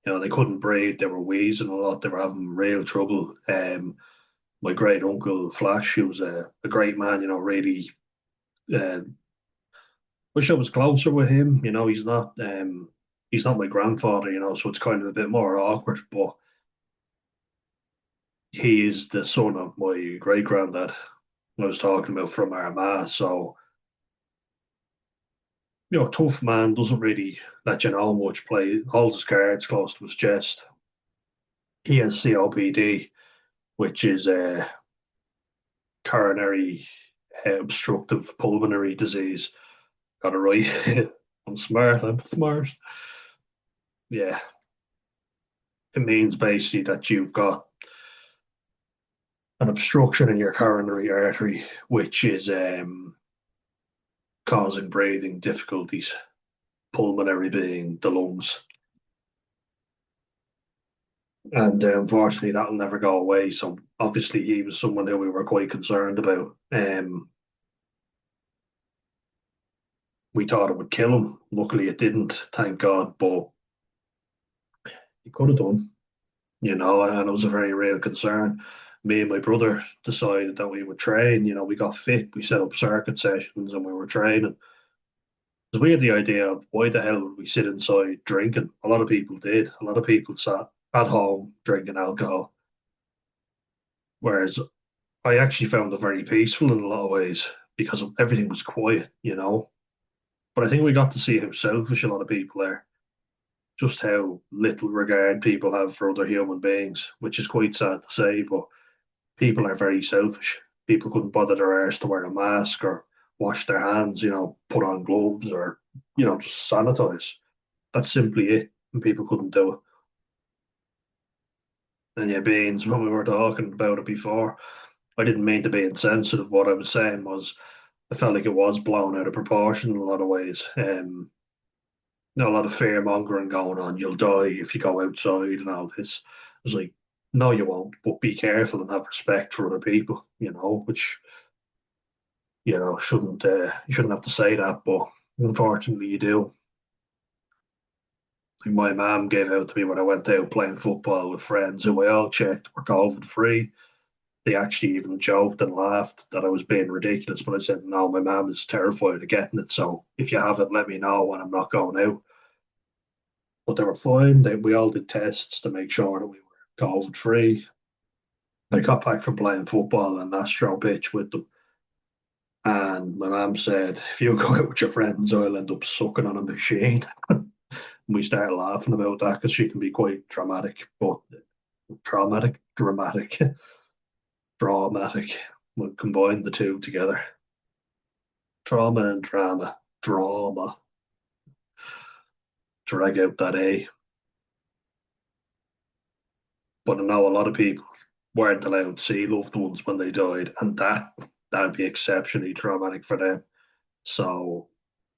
They couldn't breathe. They were wheezing a lot. They were having real trouble. My great uncle Flash, who was a great man, really uh, wish I was closer with him. He's not my grandfather, so it's kind of a bit more awkward. But he is the son of my great granddad I was talking about from Armagh. So tough man doesn't really let you know much. Play holds his cards close to his chest. He has COPD, which is a coronary obstructive pulmonary disease. Got it right. I'm smart. I'm smart. Yeah, it means basically that you've got an obstruction in your coronary artery, which is causing breathing difficulties. Pulmonary being the lungs, and unfortunately, that'll never go away. So obviously, he was someone who we were quite concerned about. We thought it would kill him. Luckily, it didn't. Thank God, but he could have done. And it was a very real concern. Me and my brother decided that we would train. We got fit, we set up circuit sessions, and we were training. Because we had the idea of why the hell would we sit inside drinking? A lot of people did. A lot of people sat at home drinking alcohol. Whereas I actually found it very peaceful in a lot of ways. because everything was quiet, But I think we got to see how selfish a lot of people are, just how little regard people have for other human beings, which is quite sad to say, but people are very selfish. People couldn't bother their arse to wear a mask or wash their hands, put on gloves or, just sanitize. That's simply it. And people couldn't do it. And yeah, Beans, when we were talking about it before, I didn't mean to be insensitive. What I was saying was I felt like it was blown out of proportion in a lot of ways. A lot of fear mongering going on. You'll die if you go outside and all this. It's like, no, you won't, but be careful and have respect for other people, which, you shouldn't have to say that, but unfortunately you do. Like my mum gave out to me when I went out playing football with friends who I all checked were COVID free. They actually even joked and laughed that I was being ridiculous, but I said, no, my mum is terrified of getting it. So if you have it, let me know when I'm not going out. But they were fine. We all did tests to make sure that we were COVID free. I got back from playing football and Astro pitch with them. And my mum said, if you go out with your friends, I'll end up sucking on a machine. And we started laughing about that because she can be quite traumatic, but dramatic, dramatic. We'll combine the two together. Trauma and drama. Drag out that A. But I know a lot of people weren't allowed to see loved ones when they died, and that'd be exceptionally traumatic for them. So,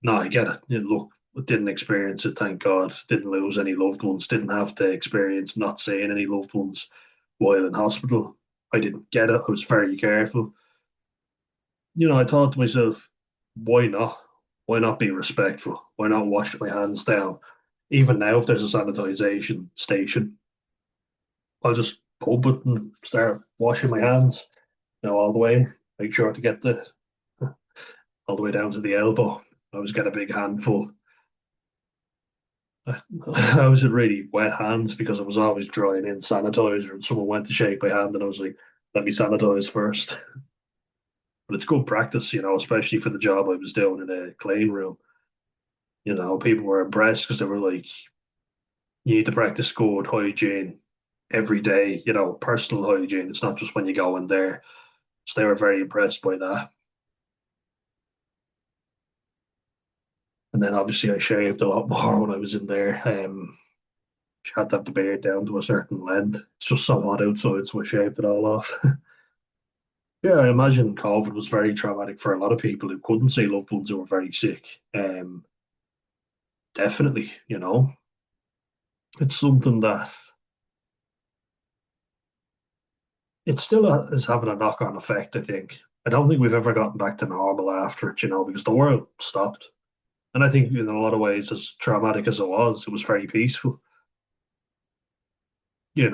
no, I get it. Look, didn't experience it, thank God. Didn't lose any loved ones. Didn't have to experience not seeing any loved ones while in hospital. I didn't get it. I was very careful. I thought to myself, why not? Why not be respectful? Why not wash my hands down? Even now, if there's a sanitization station, I'll just pump it and start washing my hands, all the way. Make sure to get the all the way down to the elbow. I always get a big handful. I was in really wet hands because I was always drying in sanitizer, and someone went to shake my hand, and I was like, "Let me sanitize first." But it's good practice, especially for the job I was doing in a clean room. People were impressed because they were like, "You need to practice good hygiene every day, personal hygiene. It's not just when you go in there." So they were very impressed by that. And then obviously I shaved a lot more when I was in there. You had to have the beard down to a certain length. It's just so hot outside, so I shaved it all off. Yeah, I imagine COVID was very traumatic for a lot of people who couldn't see loved ones who were very sick. Definitely, it's something that it still is having a knock-on effect. I think. I don't think we've ever gotten back to normal after it, because the world stopped. And I think in a lot of ways, as traumatic as it was very peaceful. There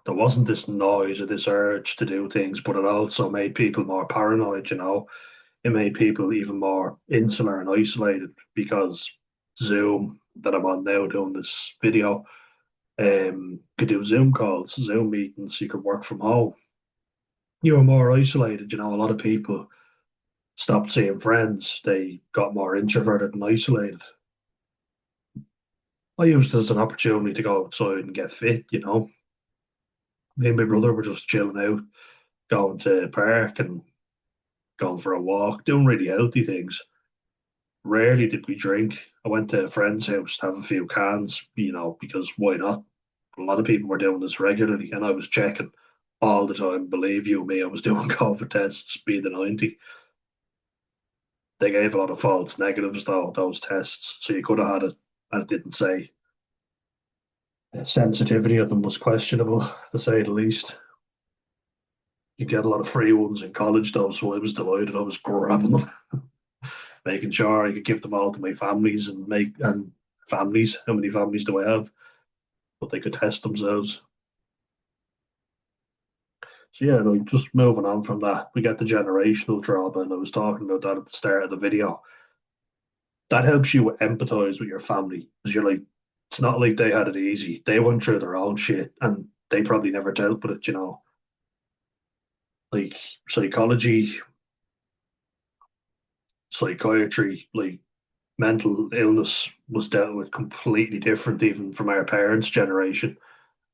wasn't this noise or this urge to do things, but it also made people more paranoid. It made people even more insular and isolated because Zoom, that I'm on now doing this video, could do Zoom calls, Zoom meetings. You could work from home. You were more isolated. A lot of people stopped seeing friends. They got more introverted and isolated. I used it as an opportunity to go outside and get fit. Me and my brother were just chilling out, going to the park and going for a walk, doing really healthy things. Rarely did we drink. I went to a friend's house to have a few cans, because why not? A lot of people were doing this regularly, and I was checking all the time. Believe you me, I was doing COVID tests, speed the 90. They gave a lot of false negatives, though, those tests, so you could have had it, and it didn't say. The sensitivity of them was questionable, to say the least. You get a lot of free ones in college, though, so I was delighted. I was grabbing them, making sure I could give them all to my families and families. How many families do I have? But they could test themselves. So yeah, like just moving on from that, we get the generational trauma, and I was talking about that at the start of the video. That helps you empathize with your family because you're like, it's not like they had it easy. They went through their own shit, and they probably never dealt with it. Like psychology psychiatry, like mental illness, was dealt with completely different even from our parents' generation. I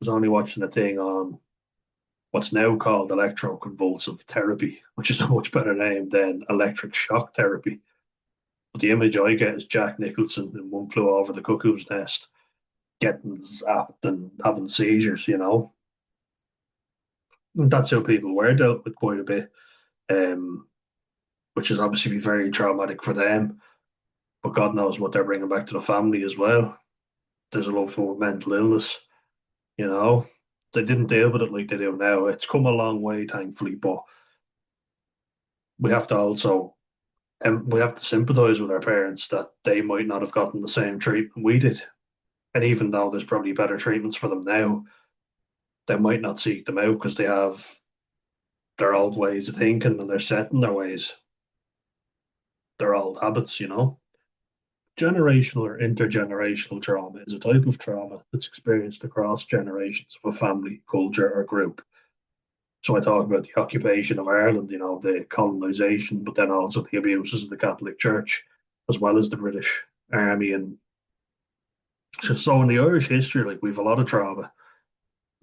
was only watching a thing on what's now called electroconvulsive therapy, which is a much better name than electric shock therapy. But the image I get is Jack Nicholson in One Flew Over the Cuckoo's Nest getting zapped and having seizures, you know. And that's how people were dealt with quite a bit, um, which is obviously very traumatic for them. But God knows what they're bringing back to the family as well. There's a lot more mental illness, you know. They didn't deal with it like they do now. It's come a long way, thankfully, but we have to also we have to sympathise with our parents that they might not have gotten the same treatment we did. And even though there's probably better treatments for them now, they might not seek them out because they have their old ways of thinking and they're set in their ways, their old habits, you know. Generational or intergenerational trauma is a type of trauma that's experienced across generations of a family, culture, or group. So I talk about the occupation of Ireland, you know, the colonisation, but then also the abuses of the Catholic Church, as well as the British Army. And so in the Irish history, like we've a lot of trauma,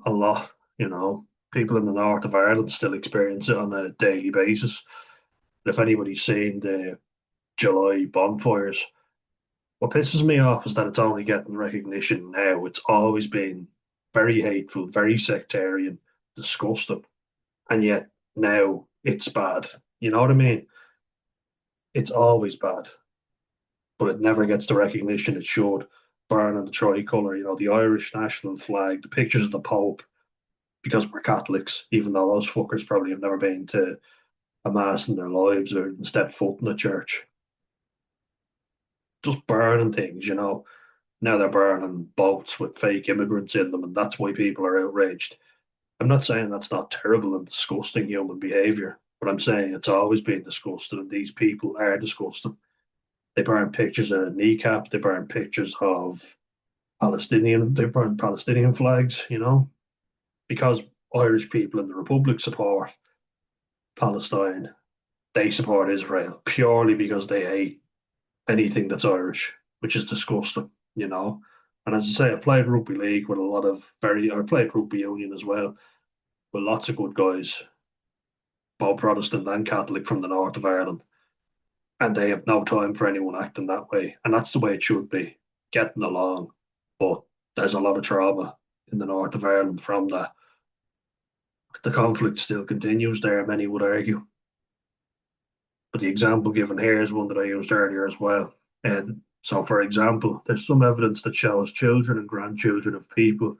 a lot, you know. People in the north of Ireland still experience it on a daily basis. If anybody's seen the July bonfires, what pisses me off is that it's only getting recognition now. It's always been very hateful, very sectarian, disgusting, and yet now it's bad. You know what I mean? It's always bad, but it never gets the recognition it should. Burning the tricolour, you know, the Irish national flag, the pictures of the Pope, because we're Catholics, even though those fuckers probably have never been to a mass in their lives or stepped foot in a church. Just burning things, you know. Now they're burning boats with fake immigrants in them, and that's why people are outraged. I'm not saying that's not terrible and disgusting human behaviour, but I'm saying it's always been disgusting, and these people are disgusting. They burn pictures of a kneecap, they burn pictures of they burn Palestinian flags, you know, because Irish people in the Republic support Palestine, they support Israel purely because they hate anything that's Irish, which is disgusting, you know. And as I say, I played rugby league with a lot of I played rugby union as well with lots of good guys, both Protestant and Catholic from the north of Ireland. And they have no time for anyone acting that way. And that's the way it should be, getting along. But there's a lot of trauma in the north of Ireland from that. The conflict still continues there, many would argue. But the example given here is one that I used earlier as well. And so, for example, there's some evidence that shows children and grandchildren of people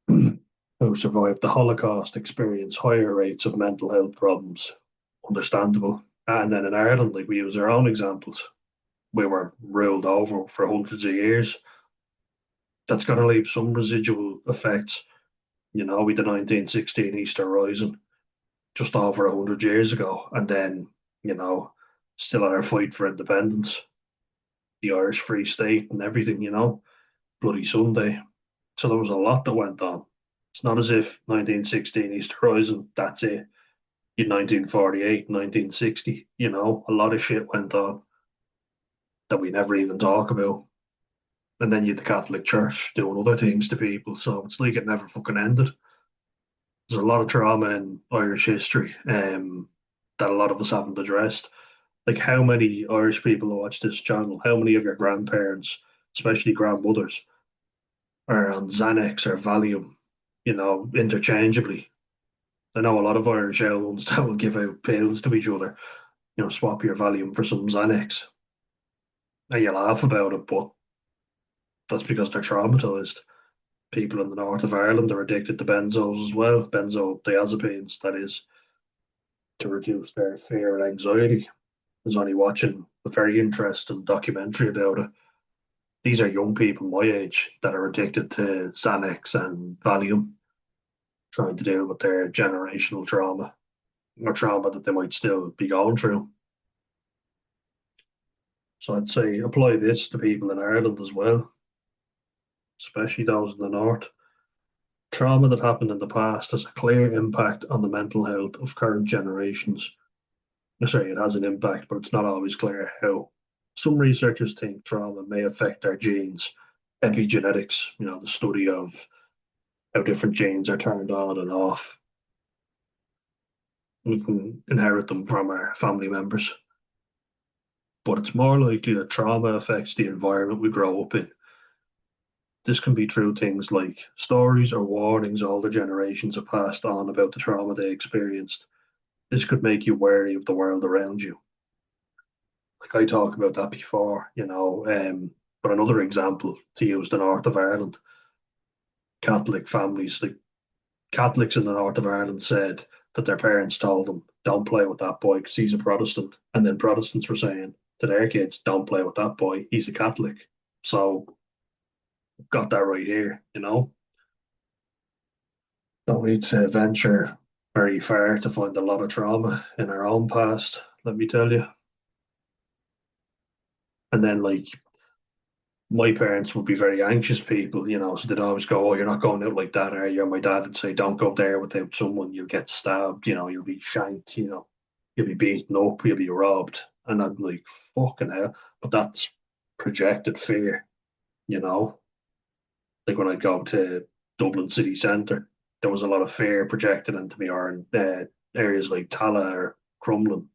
who survived the Holocaust experience higher rates of mental health problems. Understandable. And then in Ireland, like we use our own examples, we were ruled over for hundreds of years. That's going to leave some residual effects. You know, we the 1916 Easter Rising just over 100 years ago, and then, you know, still on our fight for independence, the Irish Free State and everything, you know, Bloody Sunday. So there was a lot that went on. It's not as if 1916 Easter Rising, that's it. In 1948, 1960, you know, a lot of shit went on that we never even talk about. And then you had the Catholic Church doing other things to people. So it's like it never fucking ended. There's a lot of trauma in Irish history that a lot of us haven't addressed. Like how many Irish people who watch this channel, how many of your grandparents, especially grandmothers, are on Xanax or Valium, you know, interchangeably. I know a lot of Irish ones that will give out pills to each other, you know, swap your Valium for some Xanax. And you laugh about it, but that's because they're traumatized. People in the north of Ireland are addicted to benzos as well, benzodiazepines, that is, to reduce their fear and anxiety. I was only watching a very interesting documentary about it. These are young people my age that are addicted to Xanax and Valium, trying to deal with their generational trauma or trauma that they might still be going through. So I'd say apply this to people in Ireland as well, especially those in the north. Trauma that happened in the past has a clear impact on the mental health of current generations. Sorry, it has an impact, but it's not always clear how. Some researchers think trauma may affect our genes, epigenetics, the study of how different genes are turned on and off. We can inherit them from our family members, but it's more likely that trauma affects the environment we grow up in. This can be through things like stories or warnings older generations have passed on about the trauma they experienced. This could make you wary of the world around you. Like I talked about that before, but another example to use the north of Ireland, Catholic families, like Catholics in the north of Ireland said that their parents told them, don't play with that boy because he's a Protestant. And then Protestants were saying to their kids, don't play with that boy, he's a Catholic. So got that right here. Don't need to venture very far to find a lot of trauma in our own past, let me tell you. And then, like, my parents would be very anxious people, so they'd always go, oh, you're not going out like that, are you? My dad would say, don't go there without someone, you'll get stabbed, you'll be shanked, you'll be beaten up, you'll be robbed. And I'm like, fucking hell. But that's projected fear. Like when I go to Dublin city centre, there was a lot of fear projected into me, or in areas like Tala or Crumlin,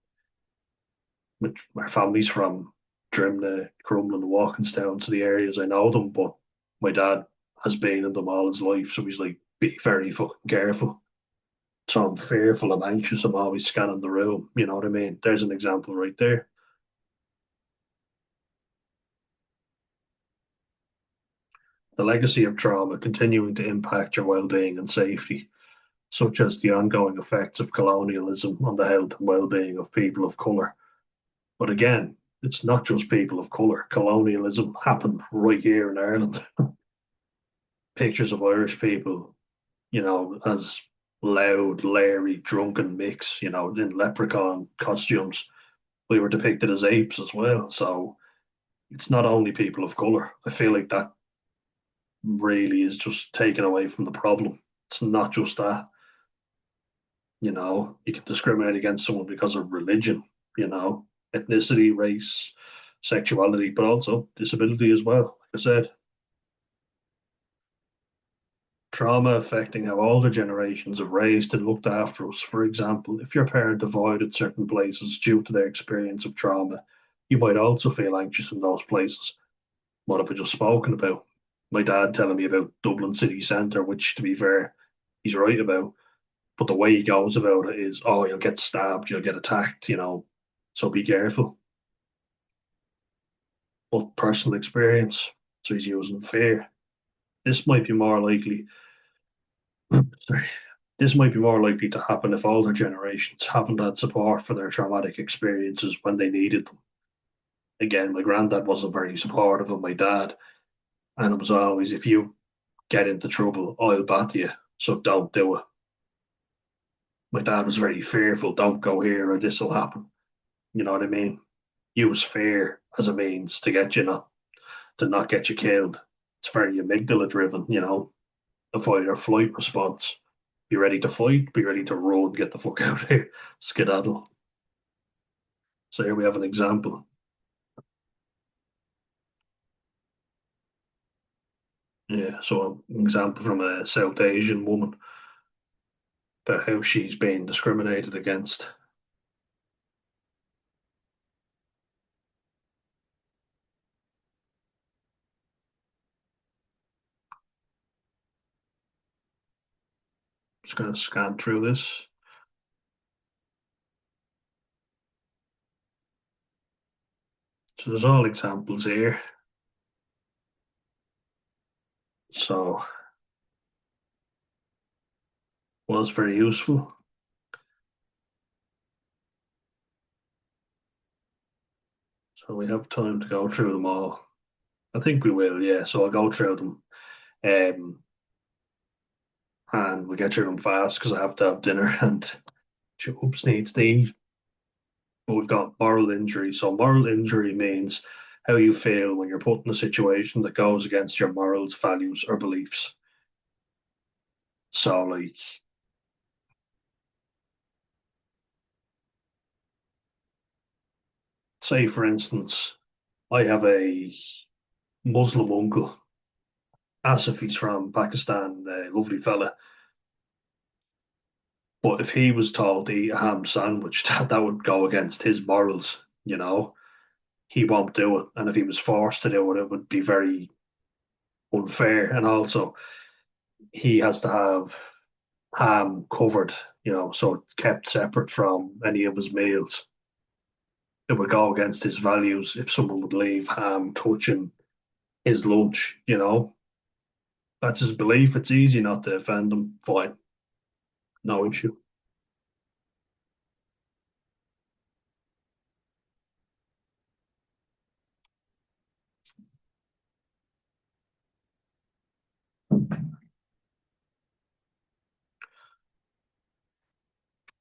which my family's from Drimna, Crumlin, Walkinstown, so the areas I know them, but my dad has been in them all his life, so he's like, be very fucking careful. So I'm fearful, I'm anxious, I'm always scanning the room, you know what I mean? There's an example right there. The legacy of trauma continuing to impact your well-being and safety, such as the ongoing effects of colonialism on the health and well-being of people of colour. But again, it's not just people of colour. Colonialism happened right here in Ireland. Pictures of Irish people, as loud, leery, drunken mix, in leprechaun costumes. We were depicted as apes as well. So it's not only people of colour. I feel like that really is just taken away from the problem. It's not just that, you can discriminate against someone because of religion, ethnicity, race, sexuality, but also disability as well. Like I said, trauma affecting how older generations have raised and looked after us. For example, if your parent avoided certain places due to their experience of trauma, you might also feel anxious in those places. What have I just spoken about? My dad telling me about Dublin city centre, which, to be fair, he's right about. But the way he goes about it is, oh, you'll get stabbed, you'll get attacked, so be careful. But personal experience, so he's using fear. This might be more likely, sorry, this might be more likely to happen if older generations haven't had support for their traumatic experiences when they needed them. Again, my granddad wasn't very supportive of my dad, and it was always, if you get into trouble, I'll bat you, so don't do it. My dad was very fearful, don't go here or this will happen. You know what I mean? Use fear as a means to get you not to not get you killed. It's very amygdala driven, the fight or flight response. Be ready to fight, be ready to run, get the fuck out of here, skedaddle. So here we have an example. Yeah, so an example from a South Asian woman about how she's being discriminated against. Just going to scan through this. So there's all examples here. So was very useful. So we have time to go through them all. I think we will, yeah. So I'll go through them. And we get through them fast because I have to have dinner and Jobs needs to eat. But we've got moral injury. So moral injury means how you feel when you're put in a situation that goes against your morals, values, or beliefs. So like Say, for instance, I have a Muslim uncle, Asif, he's from Pakistan, a lovely fella. But if he was told to eat a ham sandwich, that would go against his morals, you know. He won't do it. And if he was forced to do it, it would be very unfair. And also, he has to have ham covered, so it's kept separate from any of his meals. It would go against his values if someone would leave ham touching his lunch. That's his belief. It's easy not to offend him. Fine, no issue.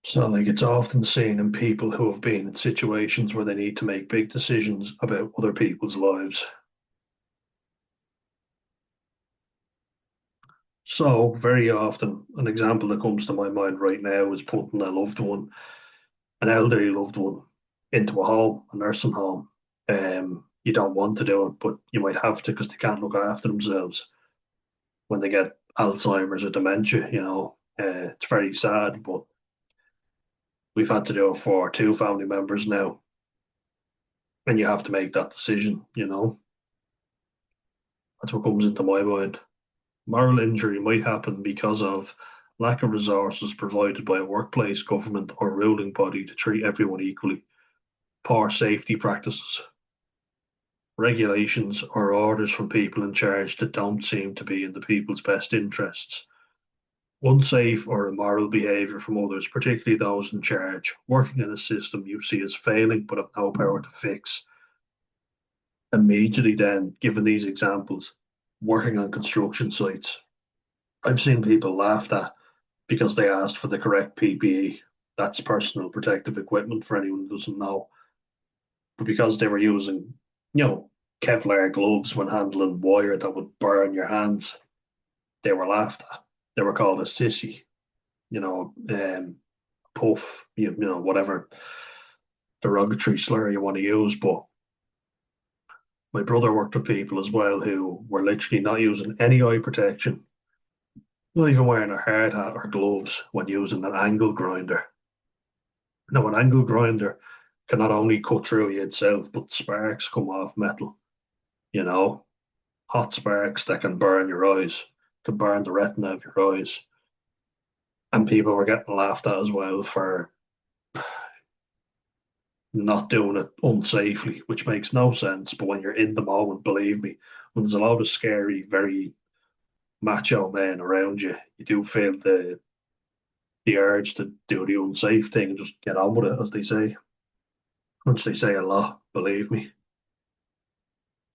So, like, it's often seen in people who have been in situations where they need to make big decisions about other people's lives. So, very often, an example that comes to my mind right now is putting a loved one, an elderly loved one, into a home, a nursing home. You don't want to do it, but you might have to because they can't look after themselves when they get Alzheimer's or dementia. It's very sad, but we've had to do it for two family members now, and you have to make that decision. That's what comes into my mind. Moral injury might happen because of lack of resources provided by a workplace, government, or ruling body to treat everyone equally, poor safety practices, regulations, or orders from people in charge that don't seem to be in the people's best interests, unsafe or immoral behaviour from others, particularly those in charge, working in a system you see as failing but have no power to fix. Immediately, then, given these examples, working on construction sites, I've seen people laughed at because they asked for the correct PPE. That's personal protective equipment for anyone who doesn't know. But because they were using, you know, Kevlar gloves when handling wire that would burn your hands, they were laughed at. They were called a sissy, puff, whatever derogatory slur you want to use. But my brother worked with people as well who were literally not using any eye protection, not even wearing a hard hat or gloves when using an angle grinder. Now, an angle grinder can not only cut through you itself, but sparks come off metal, you know, hot sparks that can burn your eyes, can burn the retina of your eyes. And people were getting laughed at as well for not doing it unsafely, which makes no sense. But when you're in the moment, believe me, when there's a lot of scary, very macho men around you, you do feel the urge to do the unsafe thing and just get on with it, as they say, which they say a lot, believe me.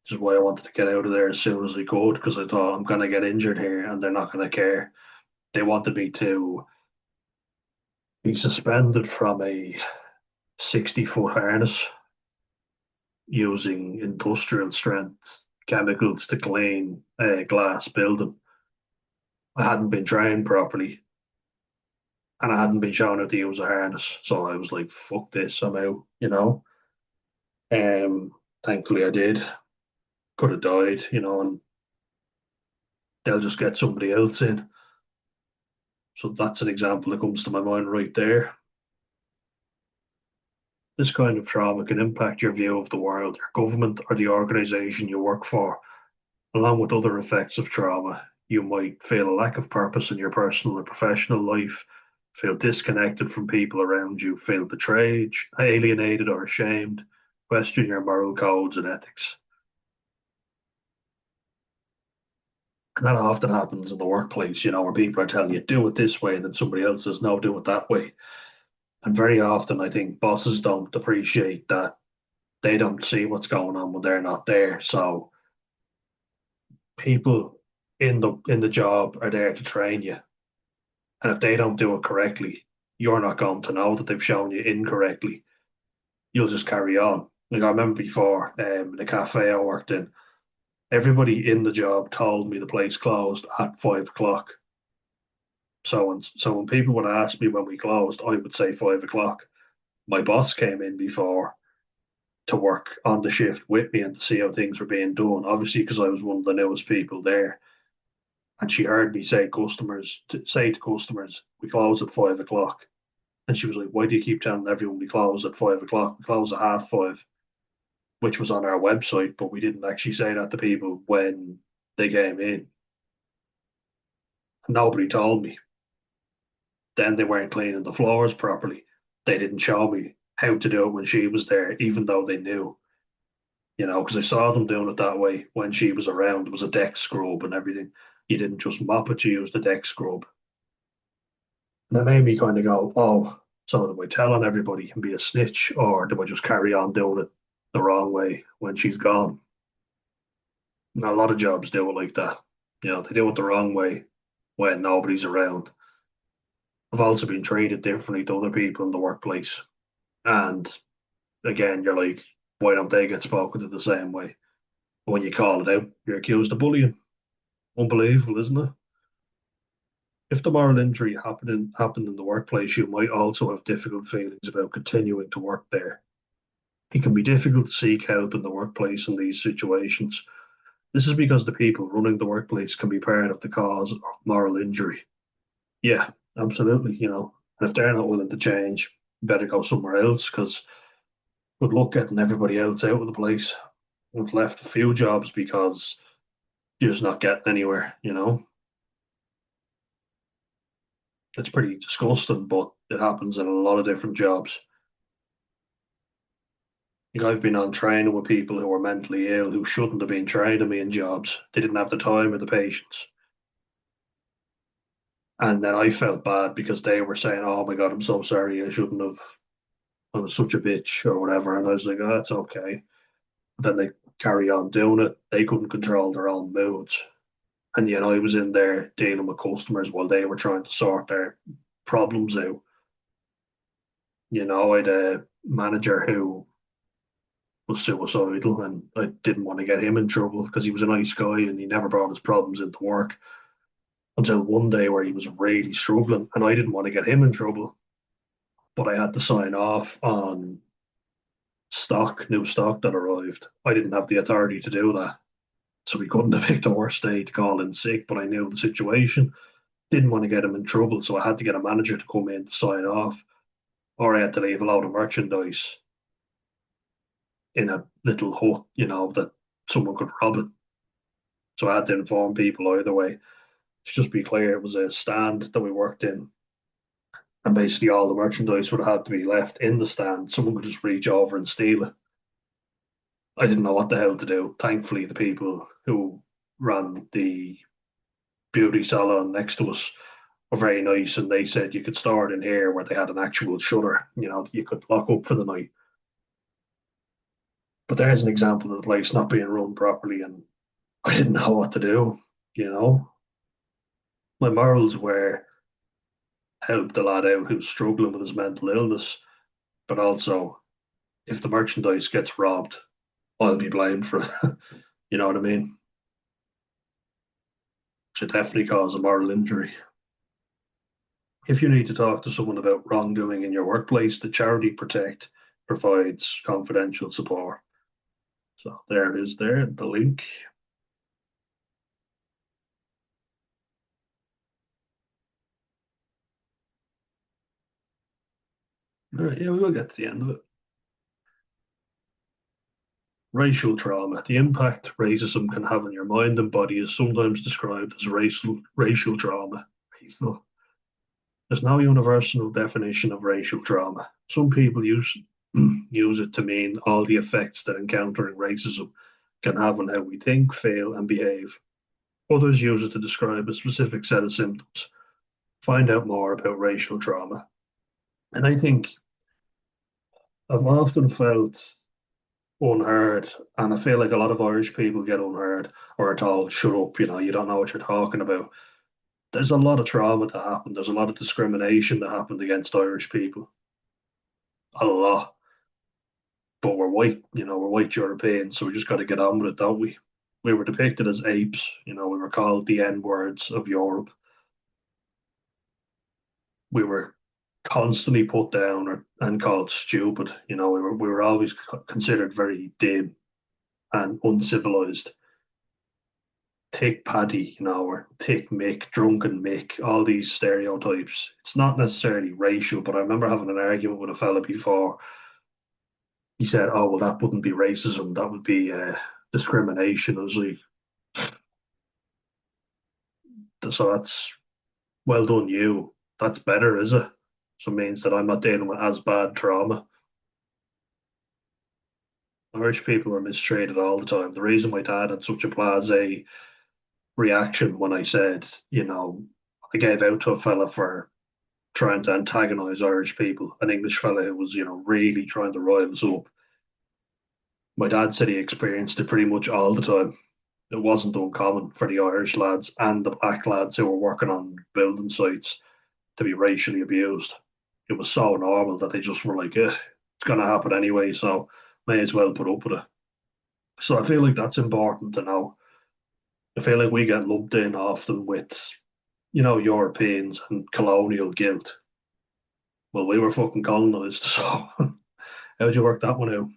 Which is why I wanted to get out of there as soon as I could, because I thought I'm going to get injured here and they're not going to care. They wanted me to be suspended from a 60-foot harness using industrial strength chemicals to clean a glass building. I hadn't been trained properly and I hadn't been shown how to use a harness. So I was like, fuck this, I'm out. Thankfully I did. Could have died, and they'll just get somebody else in. So that's an example that comes to my mind right there. This kind of trauma can impact your view of the world, your government, or the organization you work for. Along with other effects of trauma, you might feel a lack of purpose in your personal or professional life, feel disconnected from people around you, feel betrayed, alienated, or ashamed, question your moral codes and ethics. And that often happens in the workplace, where people are telling you, do it this way, and then somebody else says, no, do it that way. And very often, I think bosses don't appreciate that they don't see what's going on when they're not there. So people in the job are there to train you, and if they don't do it correctly, you're not going to know that they've shown you incorrectly. You'll just carry on. Like I remember before, the cafe I worked in, everybody in the job told me the place closed at 5 o'clock. So when people would ask me when we closed, I would say 5 o'clock. My boss came in before to work on the shift with me and to see how things were being done. Obviously, because I was one of the newest people there, and she heard me say to customers, "We close at 5 o'clock." And she was like, "Why do you keep telling everyone we close at 5 o'clock? We close at half 5," which was on our website, but we didn't actually say that to people when they came in. Nobody told me. Then they weren't cleaning the floors properly. They didn't show me how to do it when she was there, even though they knew, because I saw them doing it that way when she was around. It was a deck scrub and everything. You didn't just mop it, you used the deck scrub. And that made me kind of go, oh, so do I tell on everybody and be a snitch, or do I just carry on doing it the wrong way when she's gone? And a lot of jobs do it like that. They do it the wrong way when nobody's around. I've also been treated differently to other people in the workplace. And again, you're like, why don't they get spoken to the same way? When you call it out, you're accused of bullying. Unbelievable, isn't it? If the moral injury happened in the workplace, you might also have difficult feelings about continuing to work there. It can be difficult to seek help in the workplace in these situations. This is because the people running the workplace can be part of the cause of moral injury. Yeah, absolutely. And if they're not willing to change, better go somewhere else because good luck getting everybody else out of the place. We've left a few jobs because you're just not getting anywhere. It's pretty disgusting, but it happens in a lot of different jobs. I've been on training with people who were mentally ill who shouldn't have been training me in jobs. They didn't have the time or the patience. And then I felt bad because they were saying, "Oh my God, I'm so sorry. I shouldn't have. I was such a bitch or whatever." And I was like, "Oh, that's okay." But then they carry on doing it. They couldn't control their own moods. And yet I was in there dealing with customers while they were trying to sort their problems out. I had a manager who was suicidal, and I didn't want to get him in trouble because he was a nice guy and he never brought his problems into work until one day where he was really struggling, and I didn't want to get him in trouble, but I had to sign off on new stock that arrived. I didn't have the authority to do that, so we couldn't have picked a worse day to call in sick. But I knew the situation, didn't want to get him in trouble, so I had to get a manager to come in to sign off, or I had to leave a load of merchandise in a little hut, that someone could rob it. So I had to inform people either way. To just be clear, it was a stand that we worked in, and basically all the merchandise would have to be left in the stand. Someone could just reach over and steal it. I didn't know what the hell to do. Thankfully, the people who ran the beauty salon next to us were very nice, and they said you could store it in here where they had an actual shutter, you could lock up for the night. But there's an example of the place not being run properly, and I didn't know what to do. You know, my morals were help the lad out who's struggling with his mental illness, but also if the merchandise gets robbed, I'll be blamed for it. You know what I mean? Should definitely cause a moral injury. If you need to talk to someone about wrongdoing in your workplace, the Charity Protect provides confidential support. So there it is there, the link. All right, yeah, we will get to the end of it. Racial trauma. The impact racism can have on your mind and body is sometimes described as racial trauma. Racial. There's no universal definition of racial trauma. Some people use it to mean all the effects that encountering racism can have on how we think, feel, and behave. Others use it to describe a specific set of symptoms. Find out more about racial trauma. And I think I've often felt unheard, and I feel like a lot of Irish people get unheard or are told, shut up, you don't know what you're talking about. There's a lot of trauma that happened. There's a lot of discrimination that happened against Irish people. A lot. But we're white, we're white Europeans, so we just got to get on with it, don't we? We were depicted as apes, we were called the N words of Europe. We were constantly put down and called stupid. We were always considered very dim and uncivilized. Thick Paddy, or thick Mick, drunken Mick, all these stereotypes. It's not necessarily racial, but I remember having an argument with a fella before. He said, "Oh, well, that wouldn't be racism. That would be discrimination." I was like, "So that's well done, you. That's better, is it? So it means that I'm not dealing with as bad trauma." Irish people are mistreated all the time. The reason my dad had such a blasé reaction when I said, I gave out to a fella for trying to antagonize Irish people, an English fella who was, really trying to rile us up. My dad said he experienced it pretty much all the time. It wasn't uncommon for the Irish lads and the black lads who were working on building sites to be racially abused. It was so normal that they just were like, it's going to happen anyway, so may as well put up with it. So I feel like that's important to know. I feel like we get lumped in often with, Europeans and colonial guilt. Well, we were fucking colonized, so how'd you work that one out?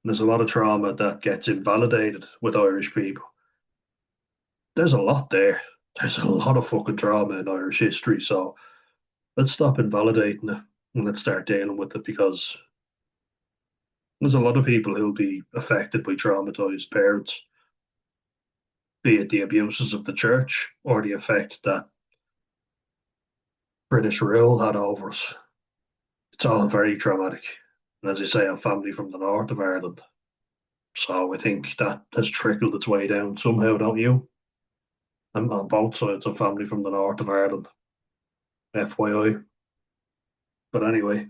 There's a lot of trauma that gets invalidated with Irish people. There's a lot there. There's a lot of fucking trauma in Irish history. So let's stop invalidating it and let's start dealing with it, because there's a lot of people who'll be affected by traumatized parents, be it the abuses of the church or the effect that British rule had over us. It's all very traumatic. And as I say, I'm family from the north of Ireland. So I think that has trickled its way down somehow, don't you? I'm on both sides of family from the north of Ireland, FYI. But anyway,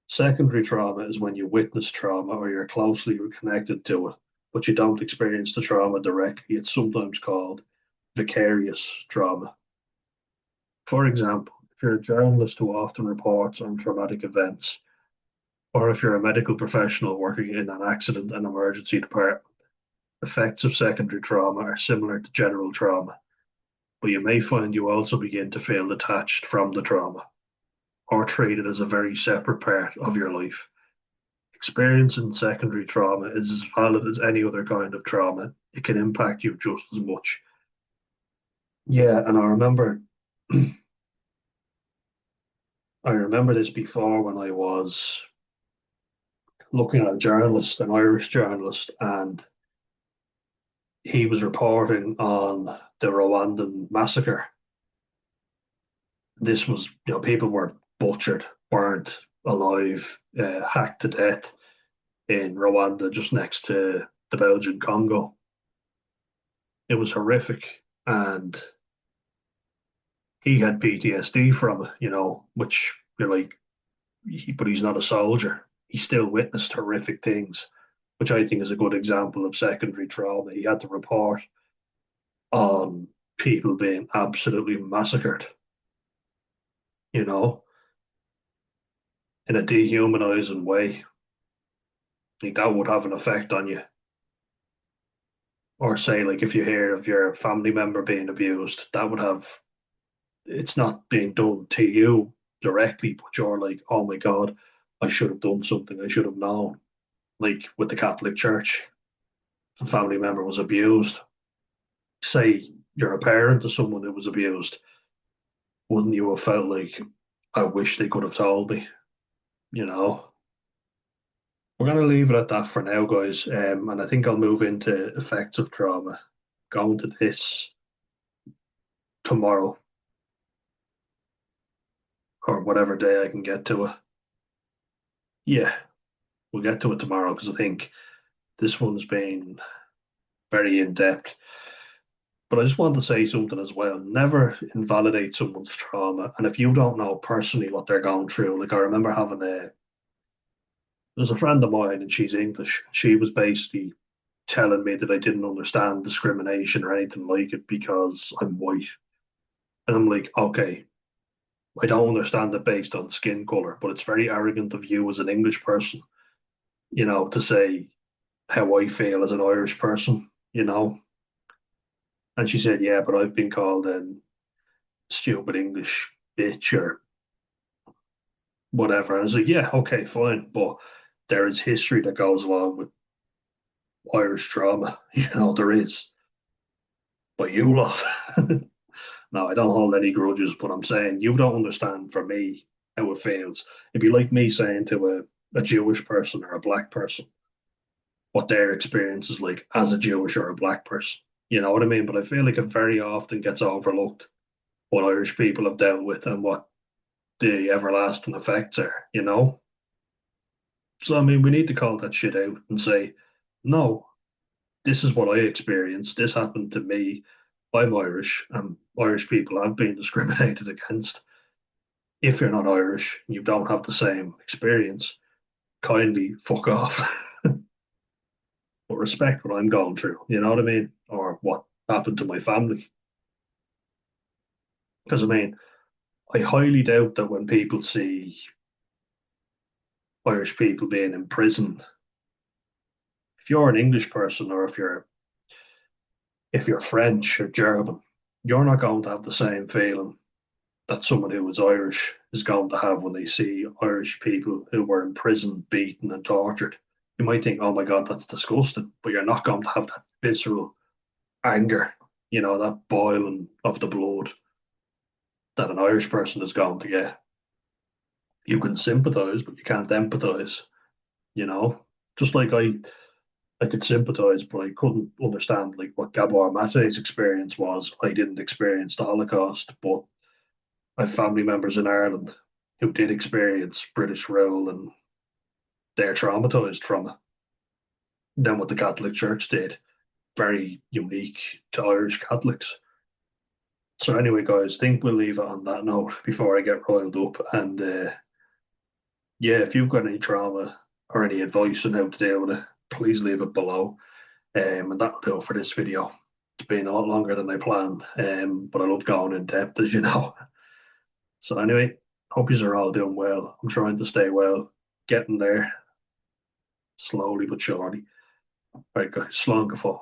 secondary trauma is when you witness trauma or you're closely connected to it, but you don't experience the trauma directly. It's sometimes called vicarious trauma. For example, if you're a journalist who often reports on traumatic events, or if you're a medical professional working in an accident and emergency department, effects of secondary trauma are similar to general trauma, but you may find you also begin to feel detached from the trauma or treat it as a very separate part of your life. Experiencing secondary trauma is as valid as any other kind of trauma. It can impact you just as much. Yeah, and I remember this before when I was looking at a journalist, an Irish journalist, and he was reporting on the Rwandan massacre. This was, people were butchered, burnt alive, hacked to death in Rwanda, just next to the Belgian Congo. It was horrific, and he had PTSD from it, which you're like, but he's not a soldier. He still witnessed horrific things, which I think is a good example of secondary trauma. He had to report on people being absolutely massacred, you know, in a dehumanizing way. I think that would have an effect on you. Or say, like, if you hear of your family member being abused, that would have, it's not being done to you directly, but you're like, oh my God, I should have done something. I should have known. Like with the Catholic Church, a family member was abused. Say you're a parent of someone who was abused, wouldn't you have felt like, I wish they could have told me, you know? We're going to leave it at that for now, guys. And I think I'll move into effects of trauma. Go into this tomorrow or whatever day I can get to it. Yeah, we'll get to it tomorrow because I think this one's been very in depth. But I just want to say something as well. Never invalidate someone's trauma. And if you don't know personally what they're going through, like I remember having there's a friend of mine and she's English. She was basically telling me that I didn't understand discrimination or anything like it because I'm white. And I'm like, okay, I don't understand it based on skin color, but it's very arrogant of you as an English person, to say how I feel as an Irish person. And she said, yeah, but I've been called stupid English bitch or whatever. And I was like, yeah, okay, fine, but there is history that goes along with Irish trauma. There is, but you lot. No, I don't hold any grudges, but I'm saying you don't understand for me how it feels. It'd be like me saying to a Jewish person or a black person what their experience is like as a Jewish or a black person. You know what I mean? But I feel like it very often gets overlooked what Irish people have dealt with and what the everlasting effects are. So, I mean, we need to call that shit out and say, no, this is what I experienced. This happened to me. I'm Irish, and Irish people have been discriminated against. If you're not Irish, you don't have the same experience. Kindly fuck off, but respect what I'm going through. You know what I mean? Or what happened to my family. Because I mean, I highly doubt that when people see Irish people being in prison, if you're an English person or if you're French or German, you're not going to have the same feeling that someone who is Irish is going to have when they see Irish people who were in prison, beaten, and tortured. You might think, oh my God, that's disgusting, but you're not going to have that visceral anger, that boiling of the blood that an Irish person is going to get. You can sympathize, but you can't empathize, you know? Just like I could sympathize, but I couldn't understand like what Gabor Mate's experience was. I didn't experience the Holocaust, but I have family members in Ireland who did experience British rule and they're traumatized from it. Then what the Catholic Church did, very unique to Irish Catholics. So anyway, guys, I think we'll leave it on that note before I get riled up. And yeah, if you've got any trauma or any advice on how to deal with it, please leave it below. And that'll do it for this video. It's been a lot longer than I planned, but I love going in depth, as you know. So anyway, hope you are all doing well. I'm trying to stay well, getting there slowly but surely. All right, guys, slán go fóill.